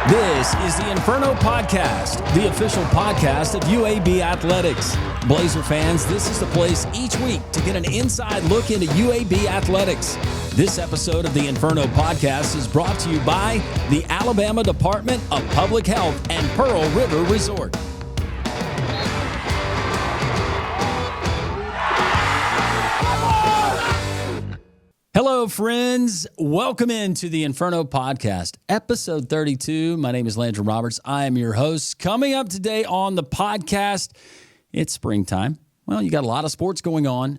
This is the Inferno Podcast, the official podcast of UAB Athletics. Blazer fans, this is the place each week to get an inside look into UAB Athletics. This episode of the Inferno Podcast is brought to you by the Alabama Department of Public Health and Pearl River Resort. Hello, friends. Welcome into the Inferno Podcast, episode 32. My name is Landrum Roberts. I am your host. Coming up today on the podcast, it's springtime. Well, you got a lot of sports going on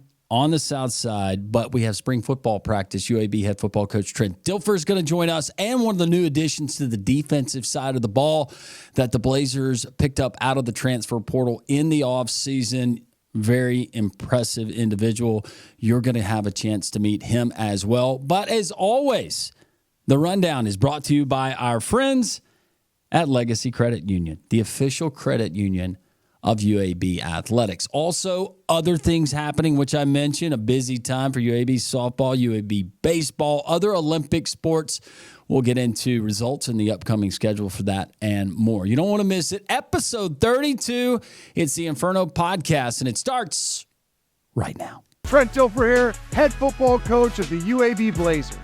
the South Side, but we have spring football practice. UAB head football coach Trent Dilfer is going to join us, and one of the new additions to the defensive side of the ball that the Blazers picked up out of the transfer portal in the offseason. Very impressive individual. You're going to have a chance to meet him as well. But as always, the rundown is brought to you by our friends at Legacy Credit Union, the official credit union of UAB Athletics. Also, other things happening, which I mentioned, a busy time for UAB softball, UAB baseball, other Olympic sports. We'll get into results in the upcoming schedule for that and more. You don't want to miss it. Episode 32. It's the Inferno Podcast, and it starts right now. Trent Dilfer here, head football coach of the UAB Blazers.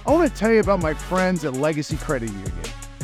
I want to tell you about my friends at Legacy Credit Union.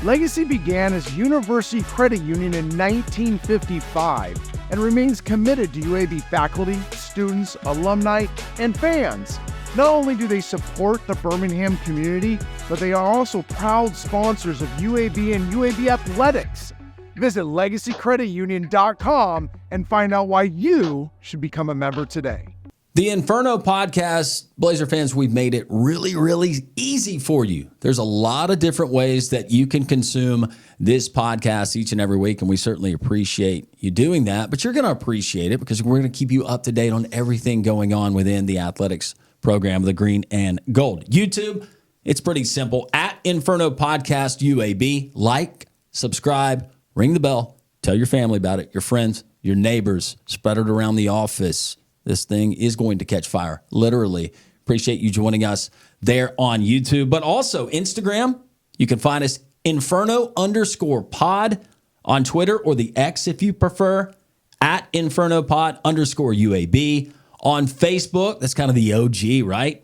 Legacy began as University Credit Union in 1955 and remains committed to UAB faculty, students, alumni, and fans. Not only do they support the Birmingham community, but they are also proud sponsors of UAB and UAB Athletics. Visit LegacyCreditUnion.com and find out why you should become a member today. The Inferno Podcast, Blazer fans, we've made it really, really easy for you. There's a lot of different ways that you can consume this podcast each and every week, and we certainly appreciate you doing that. But you're going to appreciate it because we're going to keep you up to date on everything going on within the athletics program, the green and gold. YouTube, it's pretty simple. At Inferno Podcast UAB, like, subscribe, ring the bell, tell your family about it, your friends, your neighbors, spread it around the office. This thing is going to catch fire, literally. Appreciate you joining us there on YouTube, but also Instagram. You can find us Inferno_pod on Twitter, or the X if you prefer, at InfernoPod_UAB. On Facebook, that's kind of the OG, right?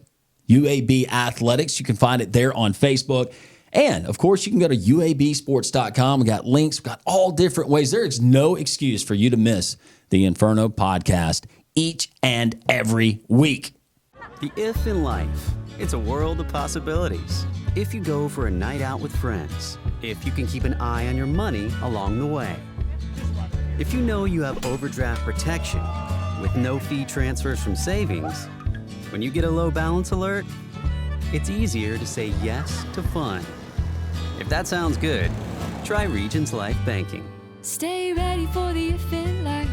UAB Athletics. You can find it there on Facebook. And, of course, you can go to UABsports.com. We got links. We got all different ways. There is no excuse for you to miss the Inferno Podcast each and every week. The if in life. It's a world of possibilities. If you go for a night out with friends. If you can keep an eye on your money along the way. If you know you have overdraft protection with no-fee transfers from savings, when you get a low balance alert, it's easier to say yes to fun. If that sounds good, try Regions Life Banking. Stay ready for the if in life.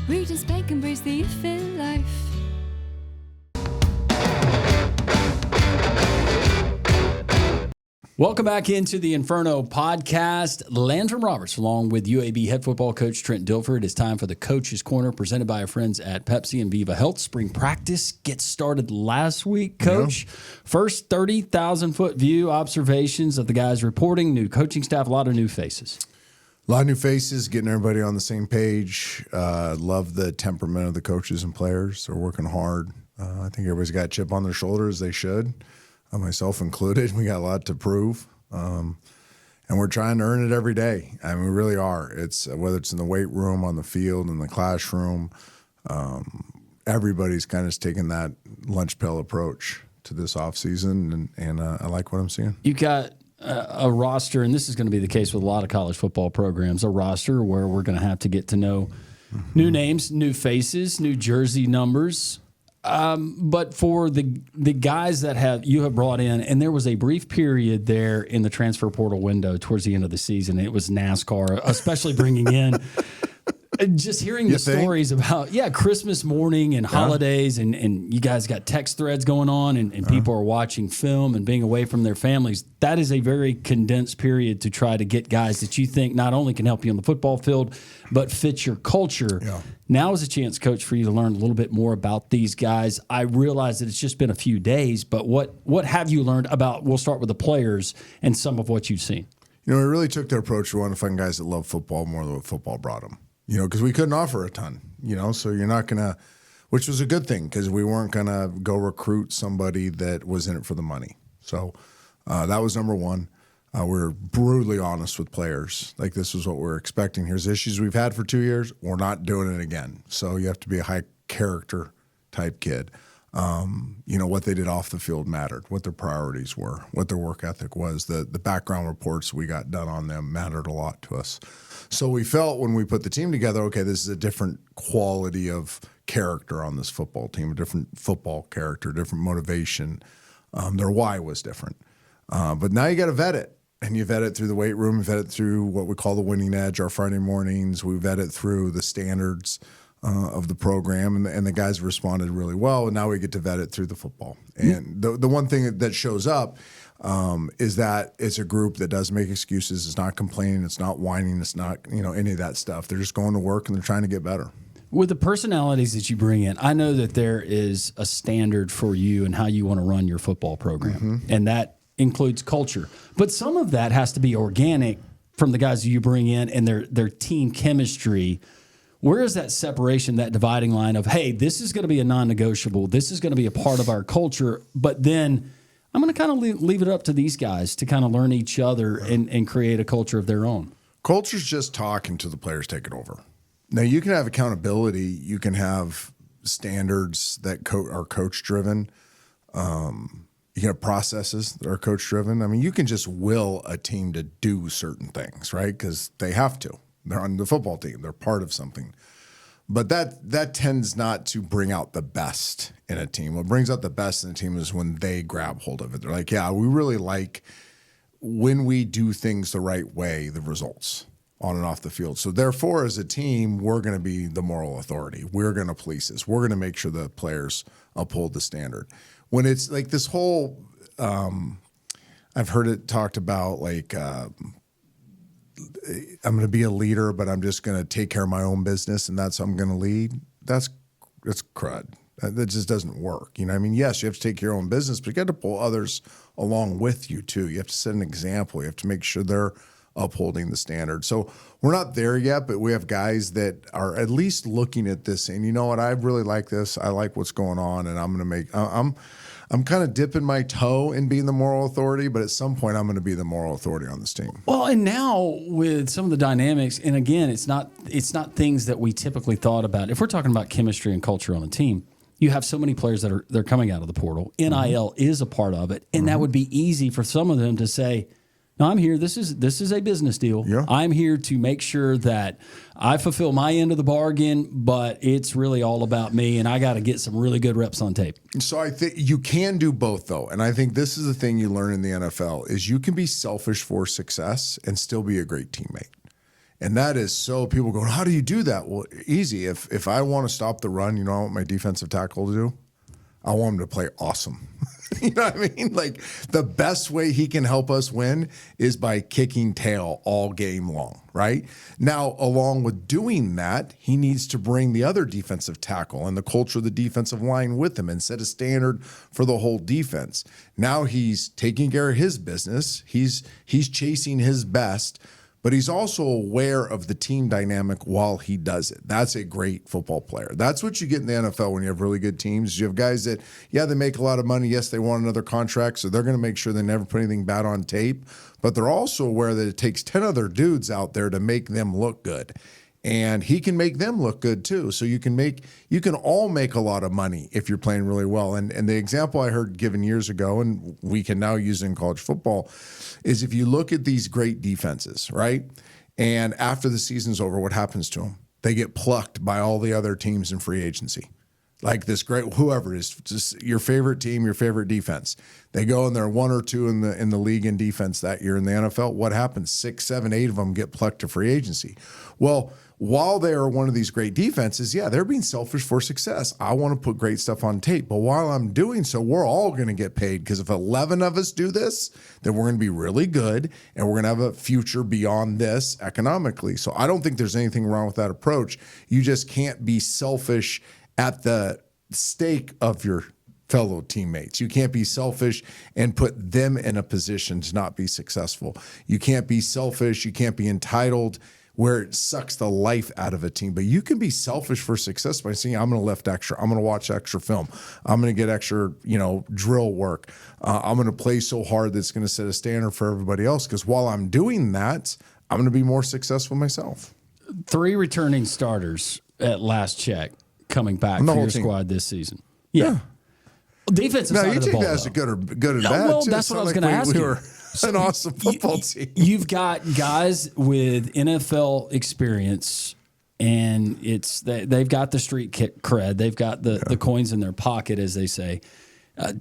Regions Bank embrace the if in life. Welcome back into the Inferno Podcast. Landrum Roberts, along with UAB head football coach Trent Dilfer. It is time for the Coach's Corner, presented by our friends at Pepsi and Viva Health. Spring practice gets started last week, Coach. Yeah. First 30,000-foot view observations of the guys reporting. New coaching staff, a lot of new faces. A lot of new faces, getting everybody on the same page. Love the temperament of the coaches and players. They're working hard. I think everybody's got a chip on their shoulders. They should. Myself included. We got a lot to prove, and we're trying to earn it every day. I mean, we really are. It's whether it's in the weight room, on the field, in the classroom. Everybody's kind of taking that lunch pail approach to this offseason, and I like what I'm seeing. You got a roster, and this is going to be the case with a lot of college football programs, a roster where we're going to have to get to know new names, new faces, new jersey numbers. But for the guys that you have brought in, and there was a brief period there in the transfer portal window towards the end of the season. It was NASCAR, especially bringing in just hearing the stories about, Christmas morning and holidays, and you guys got text threads going on, and people are watching film and being away from their families. That is a very condensed period to try to get guys that you think not only can help you on the football field, but fit your culture. Yeah. Now is a chance, Coach, for you to learn a little bit more about these guys. I realize that it's just been a few days, but what have you learned about, we'll start with the players and some of what you've seen? we really took the approach. We wanted to find guys that love football more than what football brought them, because we couldn't offer a ton, so you're not going to, which was a good thing because we weren't going to go recruit somebody that was in it for the money. So that was number one. We're brutally honest with players. Like, this is what we're expecting. Here's issues we've had for 2 years. We're not doing it again. So you have to be a high character type kid. What they did off the field mattered, what their priorities were, what their work ethic was. The background reports we got done on them mattered a lot to us. So we felt when we put the team together, okay, this is a different quality of character on this football team, a different football character, different motivation. Their why was different. But now you got to vet it. And you vet it through the weight room, you vet it through what we call the winning edge, our Friday mornings. We vet it through the standards of the program, and the guys responded really well. And now we get to vet it through the football. And the one thing that shows up is that it's a group that doesn't make excuses. It's not complaining. It's not whining. It's not any of that stuff. They're just going to work and they're trying to get better. With the personalities that you bring in, I know that there is a standard for you and how you want to run your football program, and that includes culture. But some of that has to be organic from the guys that you bring in and their team chemistry. Where is that separation, that dividing line of, hey, this is going to be a non-negotiable, this is going to be a part of our culture, but then I'm going to kind of leave it up to these guys to kind of learn each other and create a culture of their own? Culture's just talking to the players taking over. Now, you can have accountability. You can have standards that are coach-driven. You can have processes that are coach-driven. I mean, you can just will a team to do certain things, right? Because they have to. They're on the football team. They're part of something. But that tends not to bring out the best in a team. What brings out the best in a team is when they grab hold of it. They're like, yeah, we really like when we do things the right way, the results on and off the field. So therefore, as a team, we're going to be the moral authority. We're going to police this. We're going to make sure the players uphold the standard. When it's like this whole, I've heard it talked about like, I'm going to be a leader, but I'm just going to take care of my own business, and that's how I'm going to lead. That's crud. That just doesn't work. I mean, yes, you have to take your own business, but you got to pull others along with you too. You have to set an example. You have to make sure they're upholding the standard. So we're not there yet, but we have guys that are at least looking at this saying, you know what, I really like this. I like what's going on, and I'm going to make. I'm kind of dipping my toe in being the moral authority, but at some point I'm going to be the moral authority on this team. Well, and now with some of the dynamics, and again, it's not things that we typically thought about. If we're talking about chemistry and culture on a team, you have so many players that they're coming out of the portal. NIL is a part of it, and that would be easy for some of them to say, no, I'm here. This is a business deal. Yeah. I'm here to make sure that I fulfill my end of the bargain, but it's really all about me, and I got to get some really good reps on tape. So I think you can do both, though. And I think this is the thing you learn in the NFL is you can be selfish for success and still be a great teammate. And that is so people go, how do you do that? Well, easy. If I want to stop the run, you know what I want my defensive tackle to do? I want him to play awesome. You know what I mean? Like, the best way he can help us win is by kicking tail all game long, right? Now, along with doing that, he needs to bring the other defensive tackle and the culture of the defensive line with him and set a standard for the whole defense. Now he's taking care of his business. He's chasing his best, but he's also aware of the team dynamic while he does it. That's a great football player. That's what you get in the NFL when you have really good teams. You have guys that, yeah, they make a lot of money. Yes, they want another contract, so they're going to make sure they never put anything bad on tape. But they're also aware that it takes 10 other dudes out there to make them look good. And he can make them look good too. So you can all make a lot of money if you're playing really well. And the example I heard given years ago, and we can now use it in college football, is if you look at these great defenses, right? And after the season's over, what happens to them? They get plucked by all the other teams in free agency. Like this great, whoever it is, just your favorite team, your favorite defense. They go and they're 1 or 2 in the league in defense that year in the NFL. What happens? 6, 7, 8 of them get plucked to free agency. Well, while they are one of these great defenses, yeah, they're being selfish for success. I want to put great stuff on tape. But while I'm doing so, we're all going to get paid, because if 11 of us do this, then we're going to be really good and we're going to have a future beyond this economically. So I don't think there's anything wrong with that approach. You just can't be selfish at the stake of your fellow teammates. You can't be selfish and put them in a position to not be successful. You can't be selfish. You can't be entitled where it sucks the life out of a team. But you can be selfish for success by saying, I'm going to lift extra. I'm going to watch extra film. I'm going to get extra, drill work. I'm going to play so hard that's going to set a standard for everybody else. Because while I'm doing that, I'm going to be more successful myself. 3 returning starters at last check coming back for your squad this season. Yeah. Defensive side of the ball. Now, you take that as a good or bad, well, too. that's what I was going to ask you. An awesome football team. You've got guys with NFL experience, and they've got the street cred. They've got the coins in their pocket, as they say,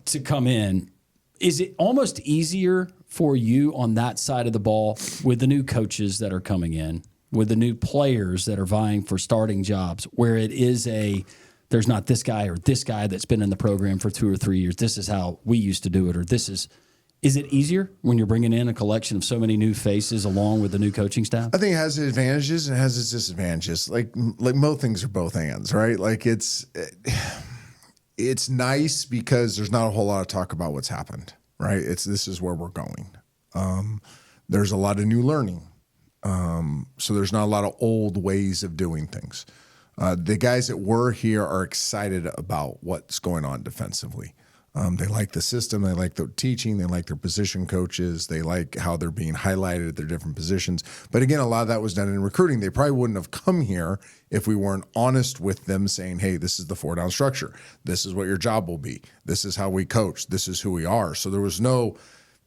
to come in. Is it almost easier for you on that side of the ball with the new coaches that are coming in, with the new players that are vying for starting jobs, where it is there's not this guy or this guy that's been in the program for 2 or 3 years. This is how we used to do it, or is it easier when you're bringing in a collection of so many new faces along with the new coaching staff? I think it has its advantages and it has its disadvantages. Like most things are both hands, right? Like it's nice because there's not a whole lot of talk about what's happened, right? This is where we're going. There's a lot of new learning. So there's not a lot of old ways of doing things. The guys that were here are excited about what's going on defensively. They like the system. They like the teaching. They like their position coaches. They like how they're being highlighted at their different positions. But again, a lot of that was done in recruiting. They probably wouldn't have come here if we weren't honest with them saying, hey, this is the 4-down structure. This is what your job will be. This is how we coach. This is who we are. So there was no,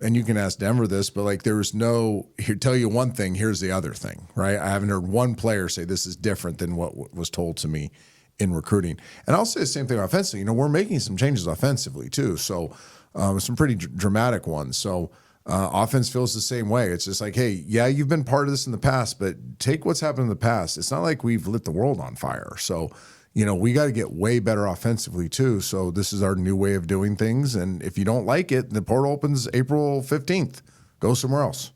and you can ask Denver this, but there was no, here, tell you one thing, here's the other thing, right? I haven't heard one player say this is different than what was told to me in recruiting. And I'll say the same thing offensively. We're making some changes offensively too. So some pretty dramatic ones. So offense feels the same way. It's just like, hey, yeah, you've been part of this in the past, but take what's happened in the past. It's not like we've lit the world on fire. So, we got to get way better offensively too. So this is our new way of doing things. And if you don't like it, the portal opens April 15th. Go somewhere else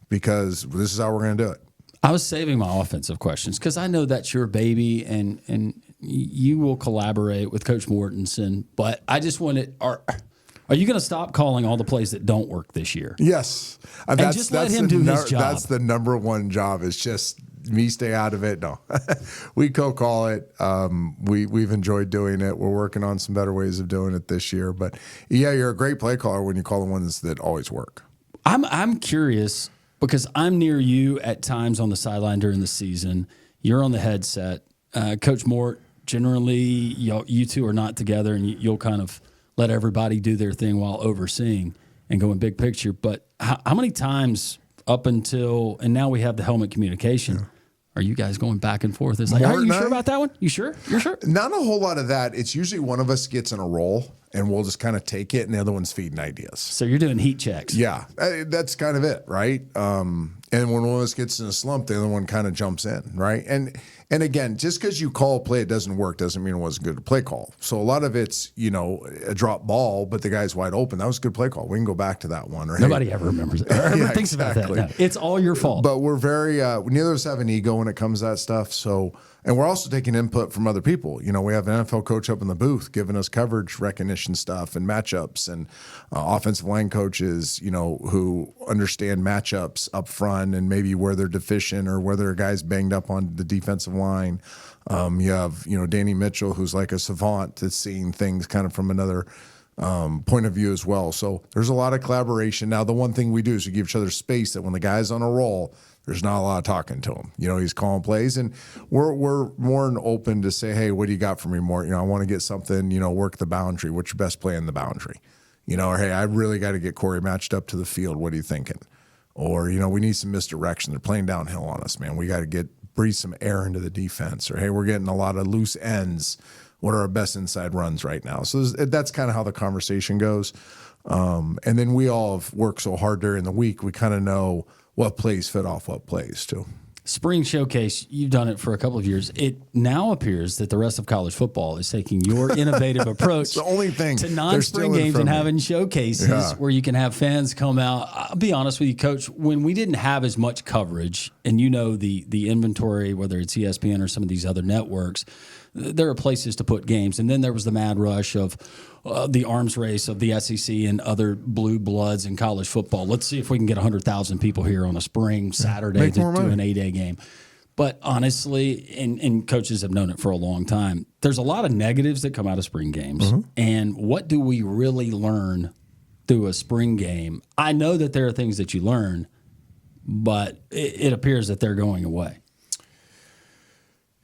because this is how we're going to do it. I was saving my offensive questions because I know that's your baby and you will collaborate with Coach Mortensen. But I just wanted, are you going to stop calling all the plays that don't work this year? Yes. And just let him do his job. That's the number one job is just me stay out of it. No, we co-call it. We've enjoyed doing it. We're working on some better ways of doing it this year. But yeah, you're a great play caller when you call the ones that always work. I'm curious because I'm near you at times on the sideline during the season. You're on the headset. Coach Mort, generally, you two are not together, and you'll kind of let everybody do their thing while overseeing and going big picture. But how many times up until, and now we have the helmet communication, are you guys going back and forth? It's like, are you sure about that one? You sure? You're sure? Not a whole lot of that. It's usually one of us gets in a roll, and we'll just kind of take it, and the other one's feeding ideas. So you're doing heat checks. Yeah, that's kind of it, right? And when one of us gets in a slump, the other one kind of jumps in, right? And again, just because you call a play, it doesn't work, doesn't mean it wasn't a good play call. So a lot of it's, a drop ball, but the guy's wide open. That was a good play call. We can go back to that one. Or, nobody ever remembers it. Or thinks about that. No, it's all your fault. But we're very, neither of us have an ego when it comes to that stuff. So, and we're also taking input from other people. We have an NFL coach up in the booth giving us coverage recognition stuff and matchups and offensive line coaches, who understand matchups up front and maybe where they're deficient or where their guys banged up on the defensive line. You have, Danny Mitchell, who's like a savant that's seeing things kind of from another point of view as well. So there's a lot of collaboration. Now, the one thing we do is we give each other space that when the guy's on a roll, there's not a lot of talking to him. He's calling plays, and we're more than open to say, hey, what do you got for me more? I want to get something, work the boundary. What's your best play in the boundary? Or, hey, I really got to get Corey matched up to the field. What are you thinking? Or, we need some misdirection. They're playing downhill on us, man. We got to breathe some air into the defense. Or, hey, we're getting a lot of loose ends. What are our best inside runs right now? So that's kind of how the conversation goes. And then we all have worked so hard during the week, we kind of know what plays fit off what plays too. Spring Showcase, you've done it for a couple of years. It now appears that the rest of college football is taking your innovative approach the only thing. To non-spring games and having showcases where you can have fans come out. I'll be honest with you, Coach, when we didn't have as much coverage, and the inventory, whether it's ESPN or some of these other networks, there are places to put games. And then there was the mad rush of the arms race of the SEC and other blue bloods in college football. Let's see if we can get 100,000 people here on a spring Saturday to do an 8-day game. But honestly, and coaches have known it for a long time, there's a lot of negatives that come out of spring games. And what do we really learn through a spring game? I know that there are things that you learn, but it appears that they're going away.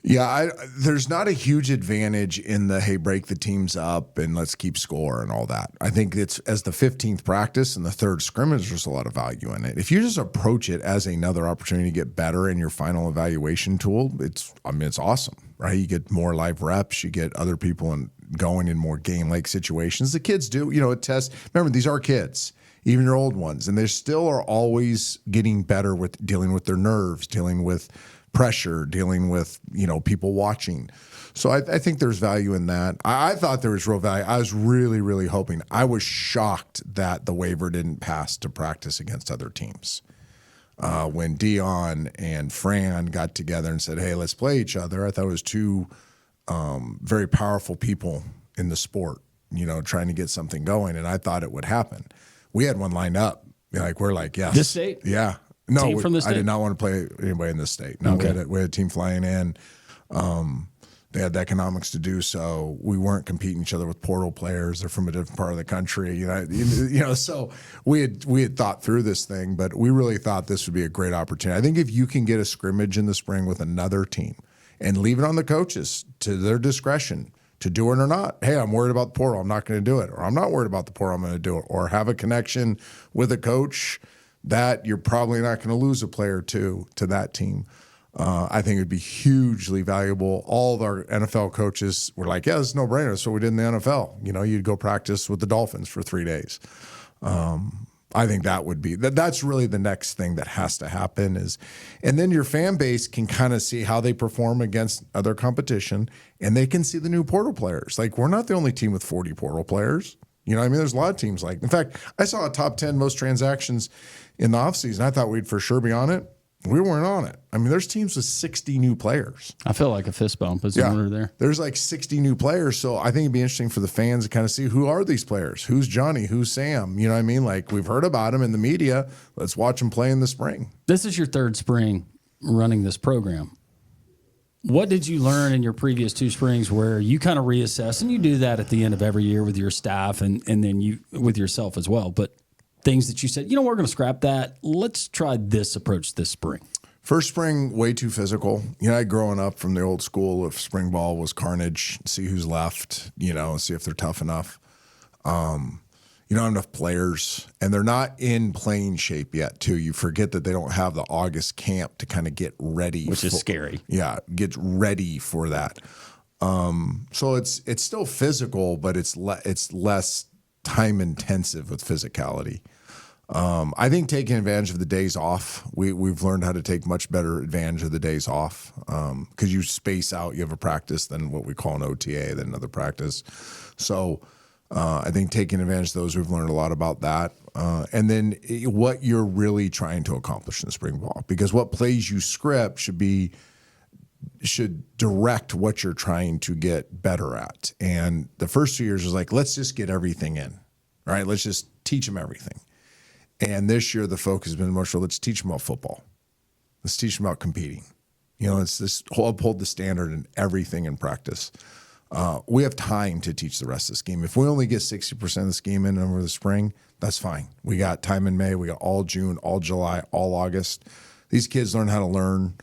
Yeah, there's not a huge advantage in the, hey, break the teams up and let's keep score and all that. I think it's as the 15th practice and the third scrimmage, there's a lot of value in it. If you just approach it as another opportunity to get better in your final evaluation tool, it's awesome, right? You get more live reps, you get other people going in more game-like situations. The kids do, it tests. Remember, these are kids, even your old ones, and they still are always getting better with dealing with their nerves, dealing with pressure, dealing with, people watching. So I think there's value in that. I thought there was real value. I was really, really hoping. I was shocked that the waiver didn't pass to practice against other teams. When Dion and Fran got together and said, hey, let's play each other, I thought it was two very powerful people in the sport, trying to get something going, and I thought it would happen. We had one lined up. We're like, yes. This state? Yeah. No, team from the state? I did not want to play anybody in this state. No, okay. we had a team flying in. They had the economics to do so. We weren't competing each other with portal players. They're from a different part of the country. So we had thought through this thing, but we really thought this would be a great opportunity. I think if you can get a scrimmage in the spring with another team and leave it on the coaches to their discretion to do it or not. Hey, I'm worried about the portal. I'm not going to do it. Or I'm not worried about the portal. I'm going to do it. Or have a connection with a coach that you're probably not going to lose a player to that team. I think it'd be hugely valuable. All of our NFL coaches were like, yeah, this is no-brainer. That's what we did in the NFL. You'd go practice with the Dolphins for 3 days. I think that's really the next thing that has to happen and then your fan base can kind of see how they perform against other competition, and they can see the new portal players. We're not the only team with 40 portal players. There's a lot of teams in fact, I saw a top 10 most transactions in the offseason. I thought we'd for sure be on it. We weren't on it. There's teams with 60 new players. I feel like a fist bump is in order there. There's 60 new players. So I think it'd be interesting for the fans to kind of see who are these players? Who's Johnny? Who's Sam? You know what I mean? We've heard about them in the media. Let's watch them play in the spring. This is your third spring running this program. What did you learn in your previous 2 springs where you kind of reassess, and you do that at the end of every year with your staff and then you with yourself as well, but things that you said, we're going to scrap that. Let's try this approach this spring. First spring, way too physical. Growing up from the old school, if spring ball was carnage, see who's left, see if they're tough enough. You don't have enough players, and they're not in playing shape yet, too. You forget that they don't have the August camp to kind of get ready. Which is scary. Yeah, get ready for that. So it's still physical, but it's less time intensive with physicality. I think taking advantage of the days off, we've learned how to take much better advantage of the days off because you space out. You have a practice than what we call an OTA, then another practice. So I think taking advantage of those, we've learned a lot about that. And then what you're really trying to accomplish in the spring ball, because what plays you script should direct what you're trying to get better at. And the first 2 years was let's just get everything in, right? Let's just teach them everything. And this year, the focus has been much more, let's teach them about football. Let's teach them about competing. It's this uphold the standard in everything in practice. We have time to teach the rest of the scheme. If we only get 60% of the scheme in over the spring, that's fine. We got time in May. We got all June, all July, all August. These kids learn how to learn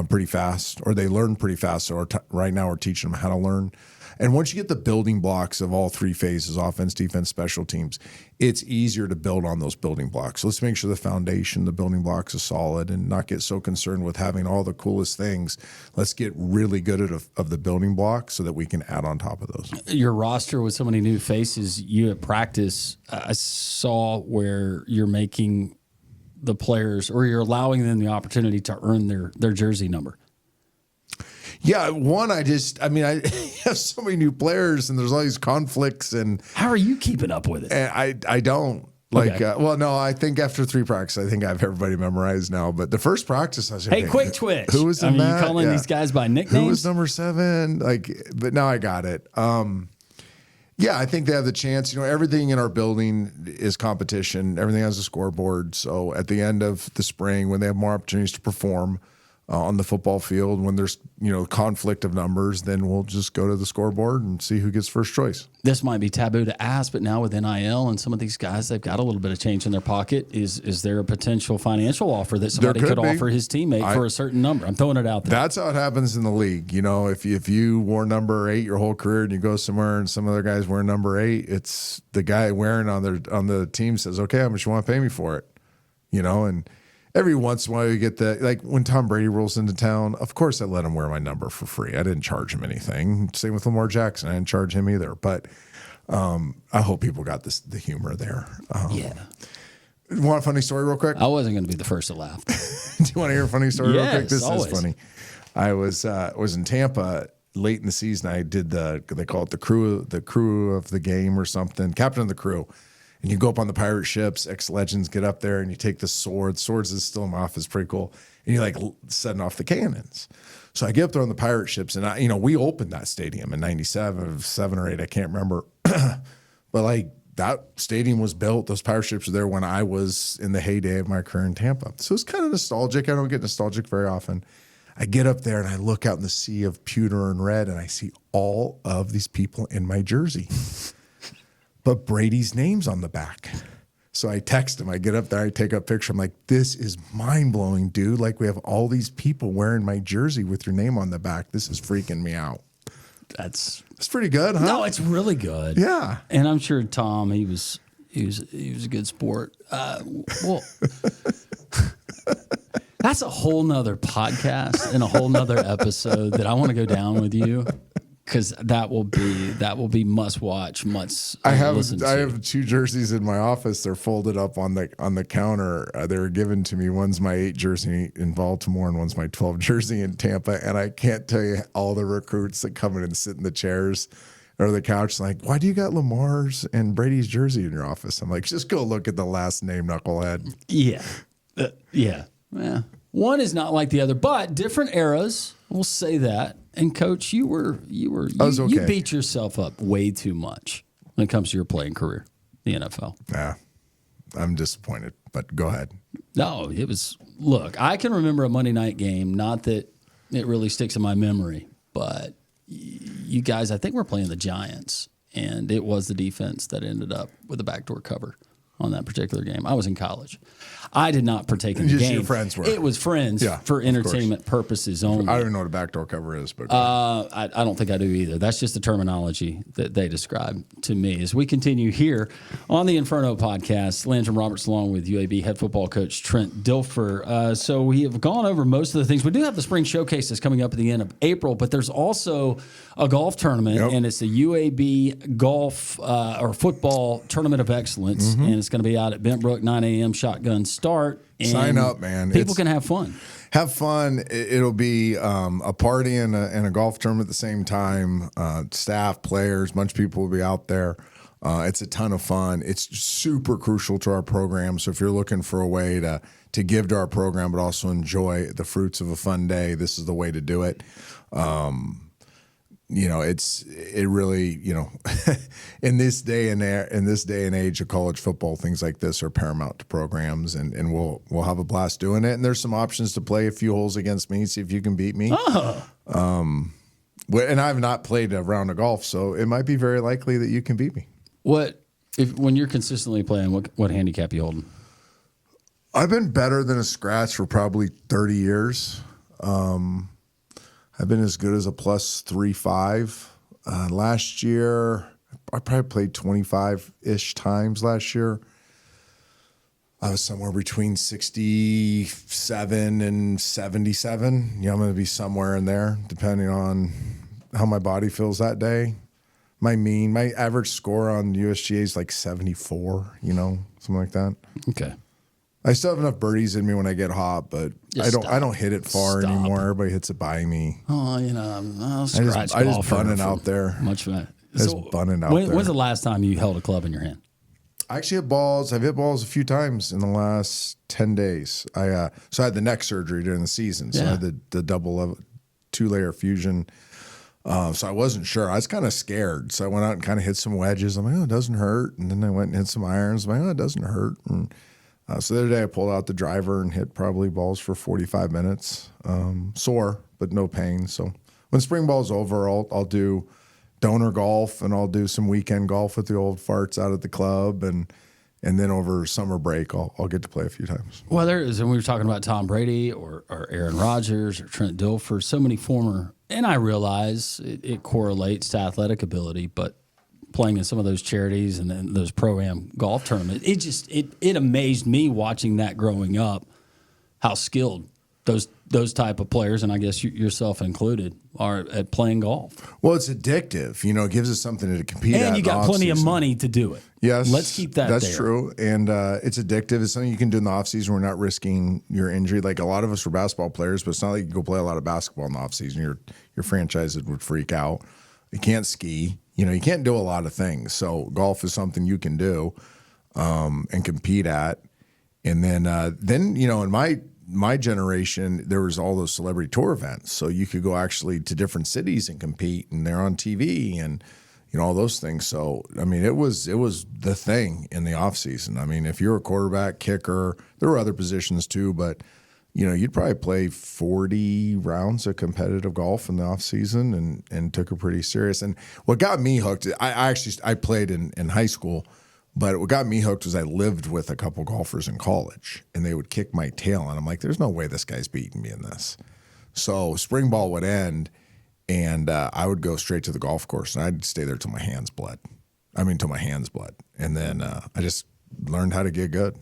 pretty fast, or they learn pretty fast. So right now we're teaching them how to learn. And once you get the building blocks of all 3 phases, offense, defense, special teams, it's easier to build on those building blocks. So let's make sure the foundation, the building blocks is solid and not get so concerned with having all the coolest things. Let's get really good at the building blocks so that we can add on top of those. Your roster with so many new faces, you at practice, I saw where you're making the players, or you're allowing them the opportunity to earn their jersey number. Yeah, I have so many new players and there's all these conflicts. And how are you keeping up with it? And I don't. Like, Okay. well, no, I think after 3 practices, I think I have everybody memorized now. But the first practice, I was like, Hey, quick twitch. Who was in you that? calling these guys by nicknames? Who was number 7? Like, but now I got it. Yeah, I think they have the chance. You know, everything in our building is competition. Everything has a scoreboard. So at the end of the spring, when they have more opportunities to perform on the football field, when there's, you know, conflict of numbers, then we'll just go to the scoreboard and see who gets first choice. This might be taboo to ask, but now with NIL and some of these guys, they've got a little bit of change in their pocket. Is there a potential financial offer that somebody could be. offer his teammate for a certain number? I'm throwing it out there. That's how it happens in the league. You know, if you wore number 8 your whole career and you go somewhere and some other guys wear number 8, it's the guy wearing on the team says, okay, how much you want to pay me for it? You know, and every once in a while you get that, like when Tom Brady rolls into town, of course I let him wear my number for free. I didn't charge him anything. Same with Lamar Jackson. I didn't charge him either. But I hope people got the humor there. Yeah. Want a funny story real quick? I wasn't going to be the first to laugh. Do you want to hear a funny story real quick? This always. is funny. I was in Tampa late in the season. I did they call it the crew of the game or something, captain of the crew. And you go up on the pirate ships, ex-legends get up there and you take the swords. Swords is still in my office, pretty cool. And you're like setting off the cannons. So I get up there on the pirate ships and we opened that stadium in 97, 7 or 8, I can't remember. But like that stadium was built, those pirate ships were there when I was in the heyday of my career in Tampa. So it's kind of nostalgic. I don't get nostalgic very often. I get up there and I look out in the sea of pewter and red and I see all of these people in my jersey. But Brady's name's on the back. So I text him. I get up there. I take a picture. I'm like, this is mind-blowing, dude. Like, we have all these people wearing my jersey with your name on the back. This is freaking me out. That's pretty good, huh? No, it's really good. Yeah. And I'm sure Tom, he was a good sport. Well, that's a whole nother podcast and a whole nother episode that I want to go down with you. Because that will be must watch, must listen to. I have 2 jerseys in my office. They're folded up on the counter. They were given to me. One's my 8 jersey in Baltimore, and one's my 12 jersey in Tampa. And I can't tell you all the recruits that come in and sit in the chairs or the couch. Like, why do you got Lamar's and Brady's jersey in your office? I'm like, just go look at the last name, knucklehead. Yeah, yeah. One is not like the other, but different eras. We'll say that. And Coach, you beat yourself up way too much when it comes to your playing career, the NFL. Yeah, I'm disappointed, but go ahead. No, it was. Look, I can remember a Monday night game. Not that it really sticks in my memory, but you guys, I think we're playing the Giants, and it was the defense that ended up with a backdoor cover on that particular game. I was in college. I did not partake in the game. Your friends were. It was friends for entertainment purposes only. I don't even know what a backdoor cover is, but I don't think I do either. That's just the terminology that they describe to me. As we continue here on the Inferno podcast, Landrum Roberts along with UAB head football coach Trent Dilfer. So we have gone over most of the things. We do have the spring showcase that's coming up at the end of April, but there's also a golf tournament, and it's the UAB golf or football tournament of excellence, and it's going to be out at Bent Brook, 9 a.m. shotgun start. And sign up, man. People can have fun. Have fun. It'll be a party and a golf tournament at the same time. Staff, players, a bunch of people will be out there. It's a ton of fun. It's super crucial to our program. So if you're looking for a way to give to our program but also enjoy the fruits of a fun day, this is the way to do it. It really, in this day and age of college football, things like this are paramount to programs, and we'll have a blast doing it. And there's some options to play a few holes against me, see if you can beat me. And I've not played a round of golf, so it might be very likely that you can beat me. When you're consistently playing, what handicap you holding? I've been better than a scratch for probably 30 years. I've been as good as a plus 3.5. Last year, I probably played 25-ish times last year. I was somewhere between 67 and 77. I'm going to be somewhere in there, depending on how my body feels that day. My average score on USGA is like 74, something like that. Okay. I still have enough birdies in me when I get hot, but I don't hit it far anymore. Everybody hits it by me. Oh, I'll scratch I just bunning out there. Much fun. Just bunning out there. When's the last time you held a club in your hand? I actually hit balls. I've hit balls a few times in the last 10 days. So I had the neck surgery during the season. So I had the double level, 2-layer fusion. So I wasn't sure. I was kind of scared. So I went out and kind of hit some wedges. I'm like, oh, it doesn't hurt. And then I went and hit some irons. I'm like, oh, it doesn't hurt. And so the other day I pulled out the driver and hit probably balls for 45 minutes. Sore, but no pain. So when spring ball's over, I'll do donor golf and I'll do some weekend golf with the old farts out at the club. And then over summer break, I'll get to play a few times. Well, there is, and we were talking about Tom Brady or Aaron Rodgers or Trent Dilfer, so many former, and I realize it correlates to athletic ability, but playing in some of those charities and then those pro-am golf tournaments, it amazed me watching that growing up, how skilled those type of players, and I guess yourself included, are at playing golf. Well, it's addictive. It gives us something to compete at. And you got plenty of money to do it. Yes. Let's keep that That's there. true. And it's addictive. It's something you can do in the offseason. We're not risking your injury. Like a lot of us were basketball players, but it's not like you can go play a lot of basketball in the offseason. Your franchise would freak out. You can't ski. You can't do a lot of things. So golf is something you can do and compete at. And then in my generation, there was all those celebrity tour events. So you could go actually to different cities and compete, and they're on TV and, all those things. So, it was the thing in the off season. If you're a quarterback, kicker, there were other positions too, but, you'd probably play 40 rounds of competitive golf in the off season and took it pretty serious. And what got me hooked, I played in high school. But what got me hooked was I lived with a couple golfers in college, and they would kick my tail, and I'm like, there's no way this guy's beating me in this. So spring ball would end, and I would go straight to the golf course, and I'd stay there till my hands bled. And then I just learned how to get good.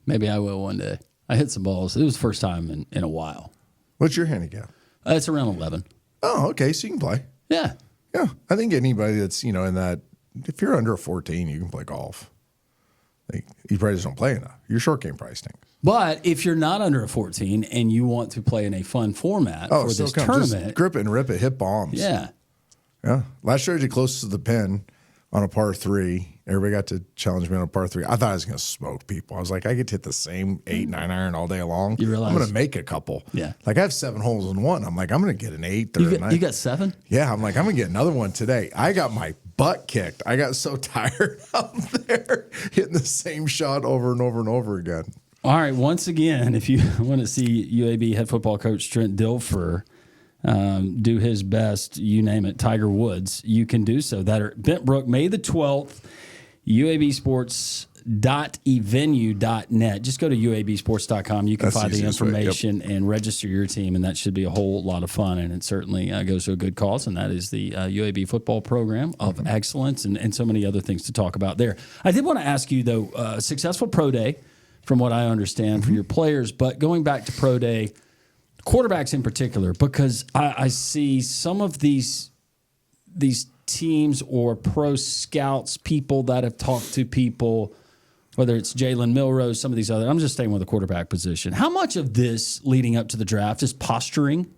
Maybe I will one day. I hit some balls. It was the first time in a while. What's your handicap? It's around 11. Oh, okay, so you can play. Yeah. Yeah, I think anybody that's, in that, if you're under a 14, you can play golf. You probably just don't play enough. Your short game probably stinks. But if you're not under a 14 and you want to play in a fun format for this tournament, just grip it and rip it, hit bombs. Yeah. Yeah. Last year I did close to the pin on a par 3. Everybody got to challenge me on a par 3. I thought I was going to smoke people. I was like, I get to hit the same 8, 9 iron all day long. You realize? I'm going to make a couple. Yeah. Like I have 7 holes in one. I'm like, I'm going to get an 8 or a 9. You got 7? Yeah. I'm like, I'm going to get another one today. I got my butt kicked. I got so tired out there hitting the same shot over and over and over again. All right. Once again, if you want to see UAB head football coach Trent Dilfer do his best, you name it, Tiger Woods, you can do so. That are Bentbrook, May the 12th, UABsports.evenue.net. Just go to UABsports.com. You can find the information and register your team, and that should be a whole lot of fun. And it certainly goes to a good cause, and that is the UAB football program of excellence and so many other things to talk about there. I did want to ask you, though, successful pro day, from what I understand, for your players, but going back to pro day, quarterbacks in particular, because I see some of these teams or pro scouts, people that have talked to people, whether it's Jalen Milrose, some of these other, I'm just staying with the quarterback position. How much of this leading up to the draft is posturing,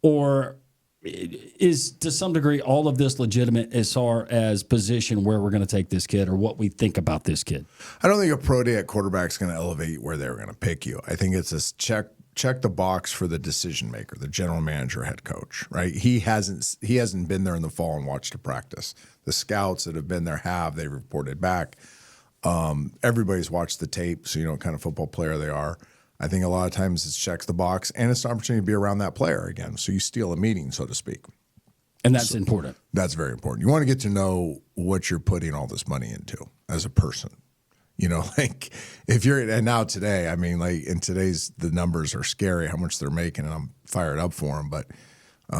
or is to some degree all of this legitimate as far as position where we're going to take this kid or what we think about this kid? I don't think a pro day at quarterback is going to elevate where they're going to pick you. I think it's a check the box for the decision maker, the general manager, head coach, right? He hasn't been there in the fall and watched a practice. The scouts that have been there they reported back. Everybody's watched the tape, so you know what kind of football player they are. I think a lot of times it's checks the box, and it's an opportunity to be around that player again. So you steal a meeting, so to speak. And that's important. That's very important. You want to get to know what you're putting all this money into as a person. Like if you're, and now today, in today's, the numbers are scary, how much they're making, and I'm fired up for them. But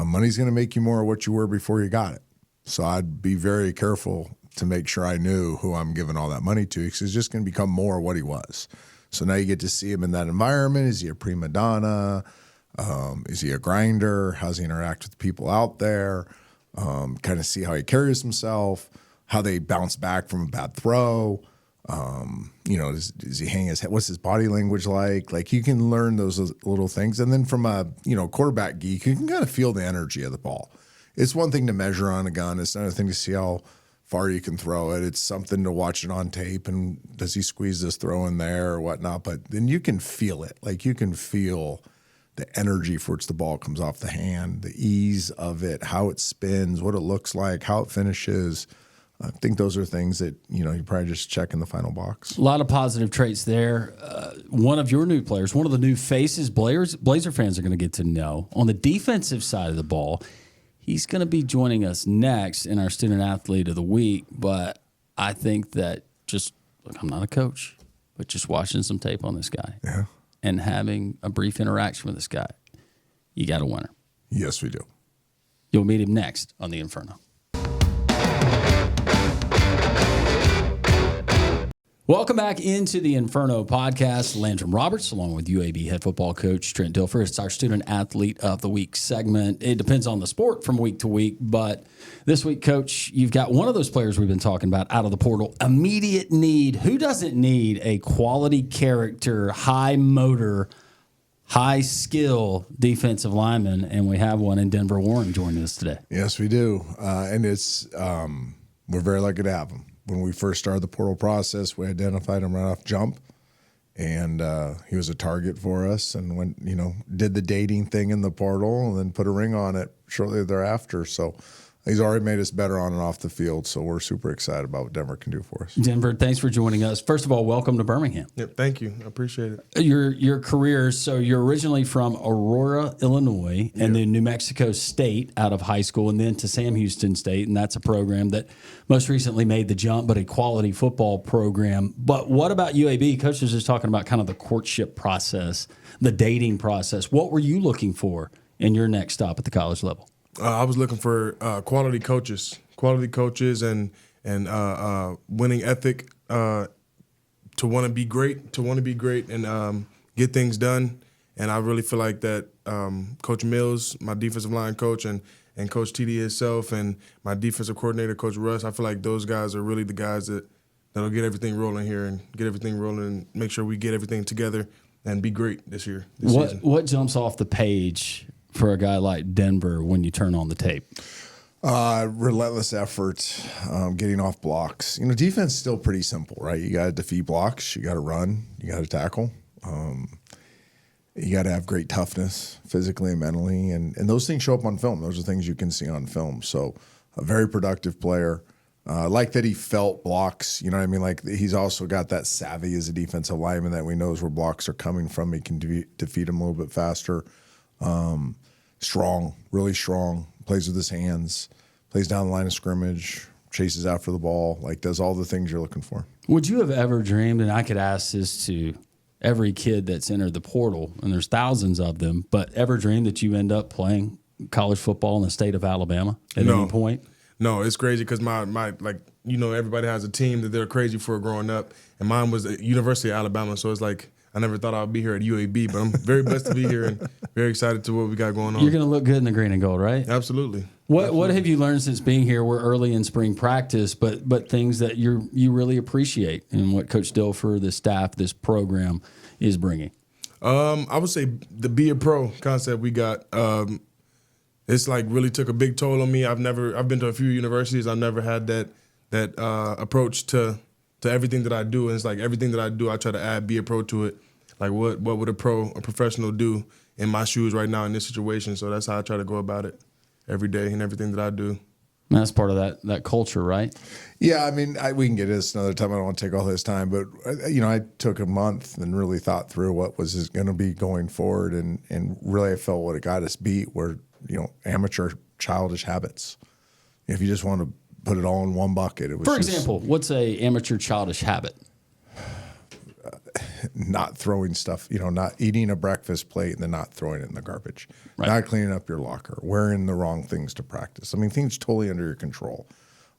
money's going to make you more of what you were before you got it. So I'd be very careful to make sure I knew who I'm giving all that money to, because he's just going to become more of what he was. So now you get to see him in that environment. Is he a prima donna? Is he a grinder? How's he interact with people out there? Kind of see how he carries himself, how they bounce back from a bad throw. Does he hang his head? What's his body language like? Like you can learn those little things. And then from a, quarterback geek, you can kind of feel the energy of the ball. It's one thing to measure on a gun. It's another thing to see how far you can throw it. It's something to watch it on tape, and does he squeeze this throw in there or whatnot? But then you can feel it. Like, you can feel the energy for which the ball comes off the hand, the ease of it, how it spins, what it looks like, how it finishes. I think those are things that, you probably just check in the final box. A lot of positive traits there. One of your new players, one of the new faces Blazer fans are going to get to know. On the defensive side of the ball, he's going to be joining us next in our Student Athlete of the Week. But I think that I'm not a coach, but just watching some tape on this guy and having a brief interaction with this guy, you got a winner. Yes, we do. You'll meet him next on the Inferno. Welcome back into the Inferno podcast. Landrum Roberts, along with UAB head football coach Trent Dilfer. It's our Student Athlete of the Week segment. It depends on the sport from week to week, but this week, Coach, you've got one of those players we've been talking about out of the portal. Immediate need. Who doesn't need a quality character, high motor, high skill defensive lineman? And we have one in Denver Warren joining us today. Yes, we do. And it's we're very lucky to have him. When we first started the portal process, we identified him right off jump, and he was a target for us. And when did the dating thing in the portal, and then put a ring on it shortly thereafter. So he's already made us better on and off the field. So we're super excited about what Denver can do for us. Denver, thanks for joining us. First of all, welcome to Birmingham. Yep, thank you. I appreciate it. Your career, so you're originally from Aurora, Illinois, and then New Mexico State out of high school, and then to Sam Houston State, and that's a program that most recently made the jump, but a quality football program. But what about UAB? Coach was just talking about kind of the courtship process, the dating process. What were you looking for in your next stop at the college level? I was looking for quality coaches, and winning ethic, to want to be great, and get things done. And I really feel like that Coach Mills, my defensive line coach, and Coach TD himself, and my defensive coordinator, Coach Russ, I feel like those guys are really the guys that'll get everything rolling here and make sure we get everything together and be great this season. What jumps off the page for a guy like Denver when you turn on the tape? Relentless effort, getting off blocks. Defense is still pretty simple, right? You got to defeat blocks, you got to run, you got to tackle. You got to have great toughness physically and mentally, and those things show up on film. Those are things you can see on film. So a very productive player. Like that he felt blocks, you know what I mean? Like he's also got that savvy as a defensive lineman that we knows where blocks are coming from. He can defeat them a little bit faster. Strong, really strong, plays with his hands, plays down the line of scrimmage, chases after the ball, like does all the things you're looking for. Would you have ever dreamed, and I could ask this to every kid that's entered the portal, and there's thousands of them, but ever dreamed that you end up playing college football in the state of Alabama at any point? No, it's crazy because my everybody has a team that they're crazy for growing up, and mine was the University of Alabama, so it's like I never thought I'd be here at UAB, but I'm very blessed to be here and very excited to what we got going on. You're going to look good in the green and gold, right? Absolutely. What have you learned since being here? We're early in spring practice, but things that you really appreciate and what Coach Dilfer, the staff, this program is bringing? I would say the Be a Pro concept we got. It's like really took a big toll on me. I've been to a few universities. I've never had that approach to everything that I do. And it's like everything that I do, I try to add Be a Pro to it. Like what would a professional do in my shoes right now in this situation? So that's how I try to go about it every day and everything that I do. And that's part of that culture, right? Yeah, I mean, we can get into this another time. I don't want to take all this time, but I took a month and really thought through what was going to be going forward, and really I felt what it got us beat were amateur childish habits. If you just want to put it all in one bucket, it was. For example, what's a amateur childish habit? Not throwing stuff, not eating a breakfast plate and then not throwing it in the garbage, right. Not cleaning up your locker, wearing the wrong things to practice. I mean, things totally under your control,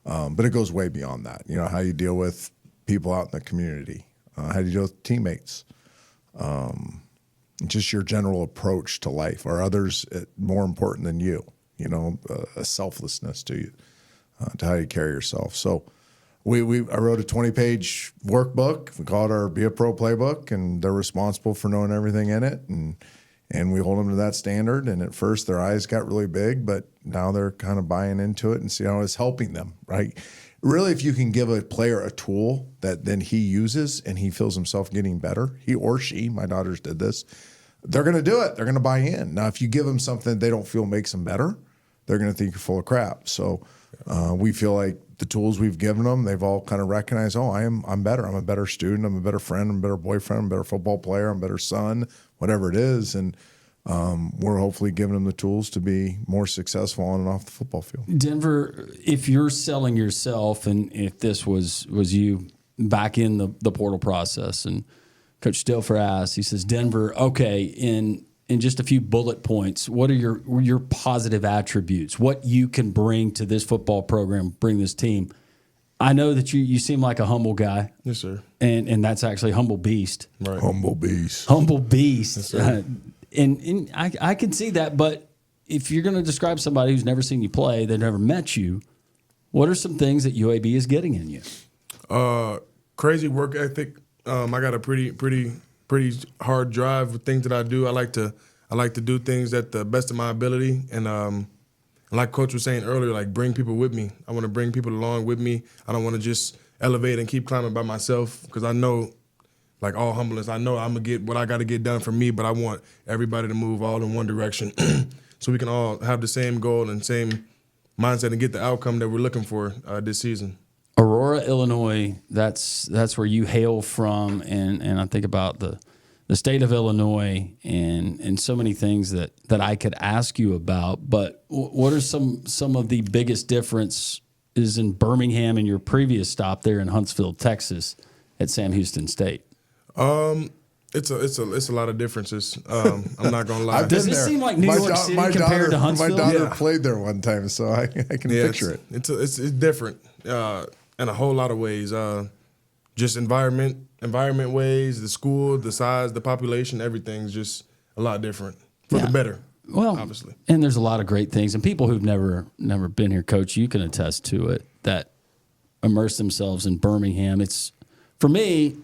but it goes way beyond that. How you deal with people out in the community, how do you deal with teammates, just your general approach to life. Are others more important than you? A selflessness to you, to how you carry yourself. So. I wrote a 20-page workbook. We call it our Be a Pro playbook, and they're responsible for knowing everything in it, and we hold them to that standard. And at first, their eyes got really big, but now they're kind of buying into it and see how it's helping them, right? Really, if you can give a player a tool that then he uses and he feels himself getting better, he or she, my daughters did this, they're going to do it. They're going to buy in. Now, if you give them something they don't feel makes them better, they're going to think you're full of crap. So we feel like the tools we've given them, they've all kind of recognized, oh, I'm better. I'm a better student. I'm a better friend. I'm a better boyfriend. I'm a better football player. I'm a better son, whatever it is. And we're hopefully giving them the tools to be more successful on and off the football field. Denver, if you're selling yourself, and if this was you back in the portal process, and Coach Dilfer asked, he says, Denver, okay, in just a few bullet points, what are your positive attributes? What you can bring to this football program, bring this team? I know that you seem like a humble guy. Yes, sir. And that's actually humble beast. Right. Humble beast. Humble beast. Yes, sir. And I can see that, but if you're going to describe somebody who's never seen you play, they've never met you, what are some things that UAB is getting in you? Crazy work ethic. I got a pretty hard drive with things that I do. I like to do things at the best of my ability, and like Coach was saying earlier, like bring people with me. I want to bring people along with me. I don't want to just elevate and keep climbing by myself, because I know, like all humbleness, I know I'm gonna get what I got to get done for me, but I want everybody to move all in one direction, so we can all have the same goal and same mindset and get the outcome that we're looking for this season. Aurora, Illinois, that's where you hail from, and I think about the state of Illinois and so many things that I could ask you about. But what are some of the biggest differences in Birmingham and your previous stop there in Huntsville, Texas, at Sam Houston State? It's a lot of differences. I'm not gonna lie. Does it seem like New York City compared to Huntsville? My daughter played there one time, so I can picture it. It's different in a whole lot of ways. Just environment ways, the school, the size, the population, everything's just a lot different for the better. Well, obviously, and there's a lot of great things, and people who've never been here, Coach, you can attest to it, that immerse themselves in Birmingham. It's, for me,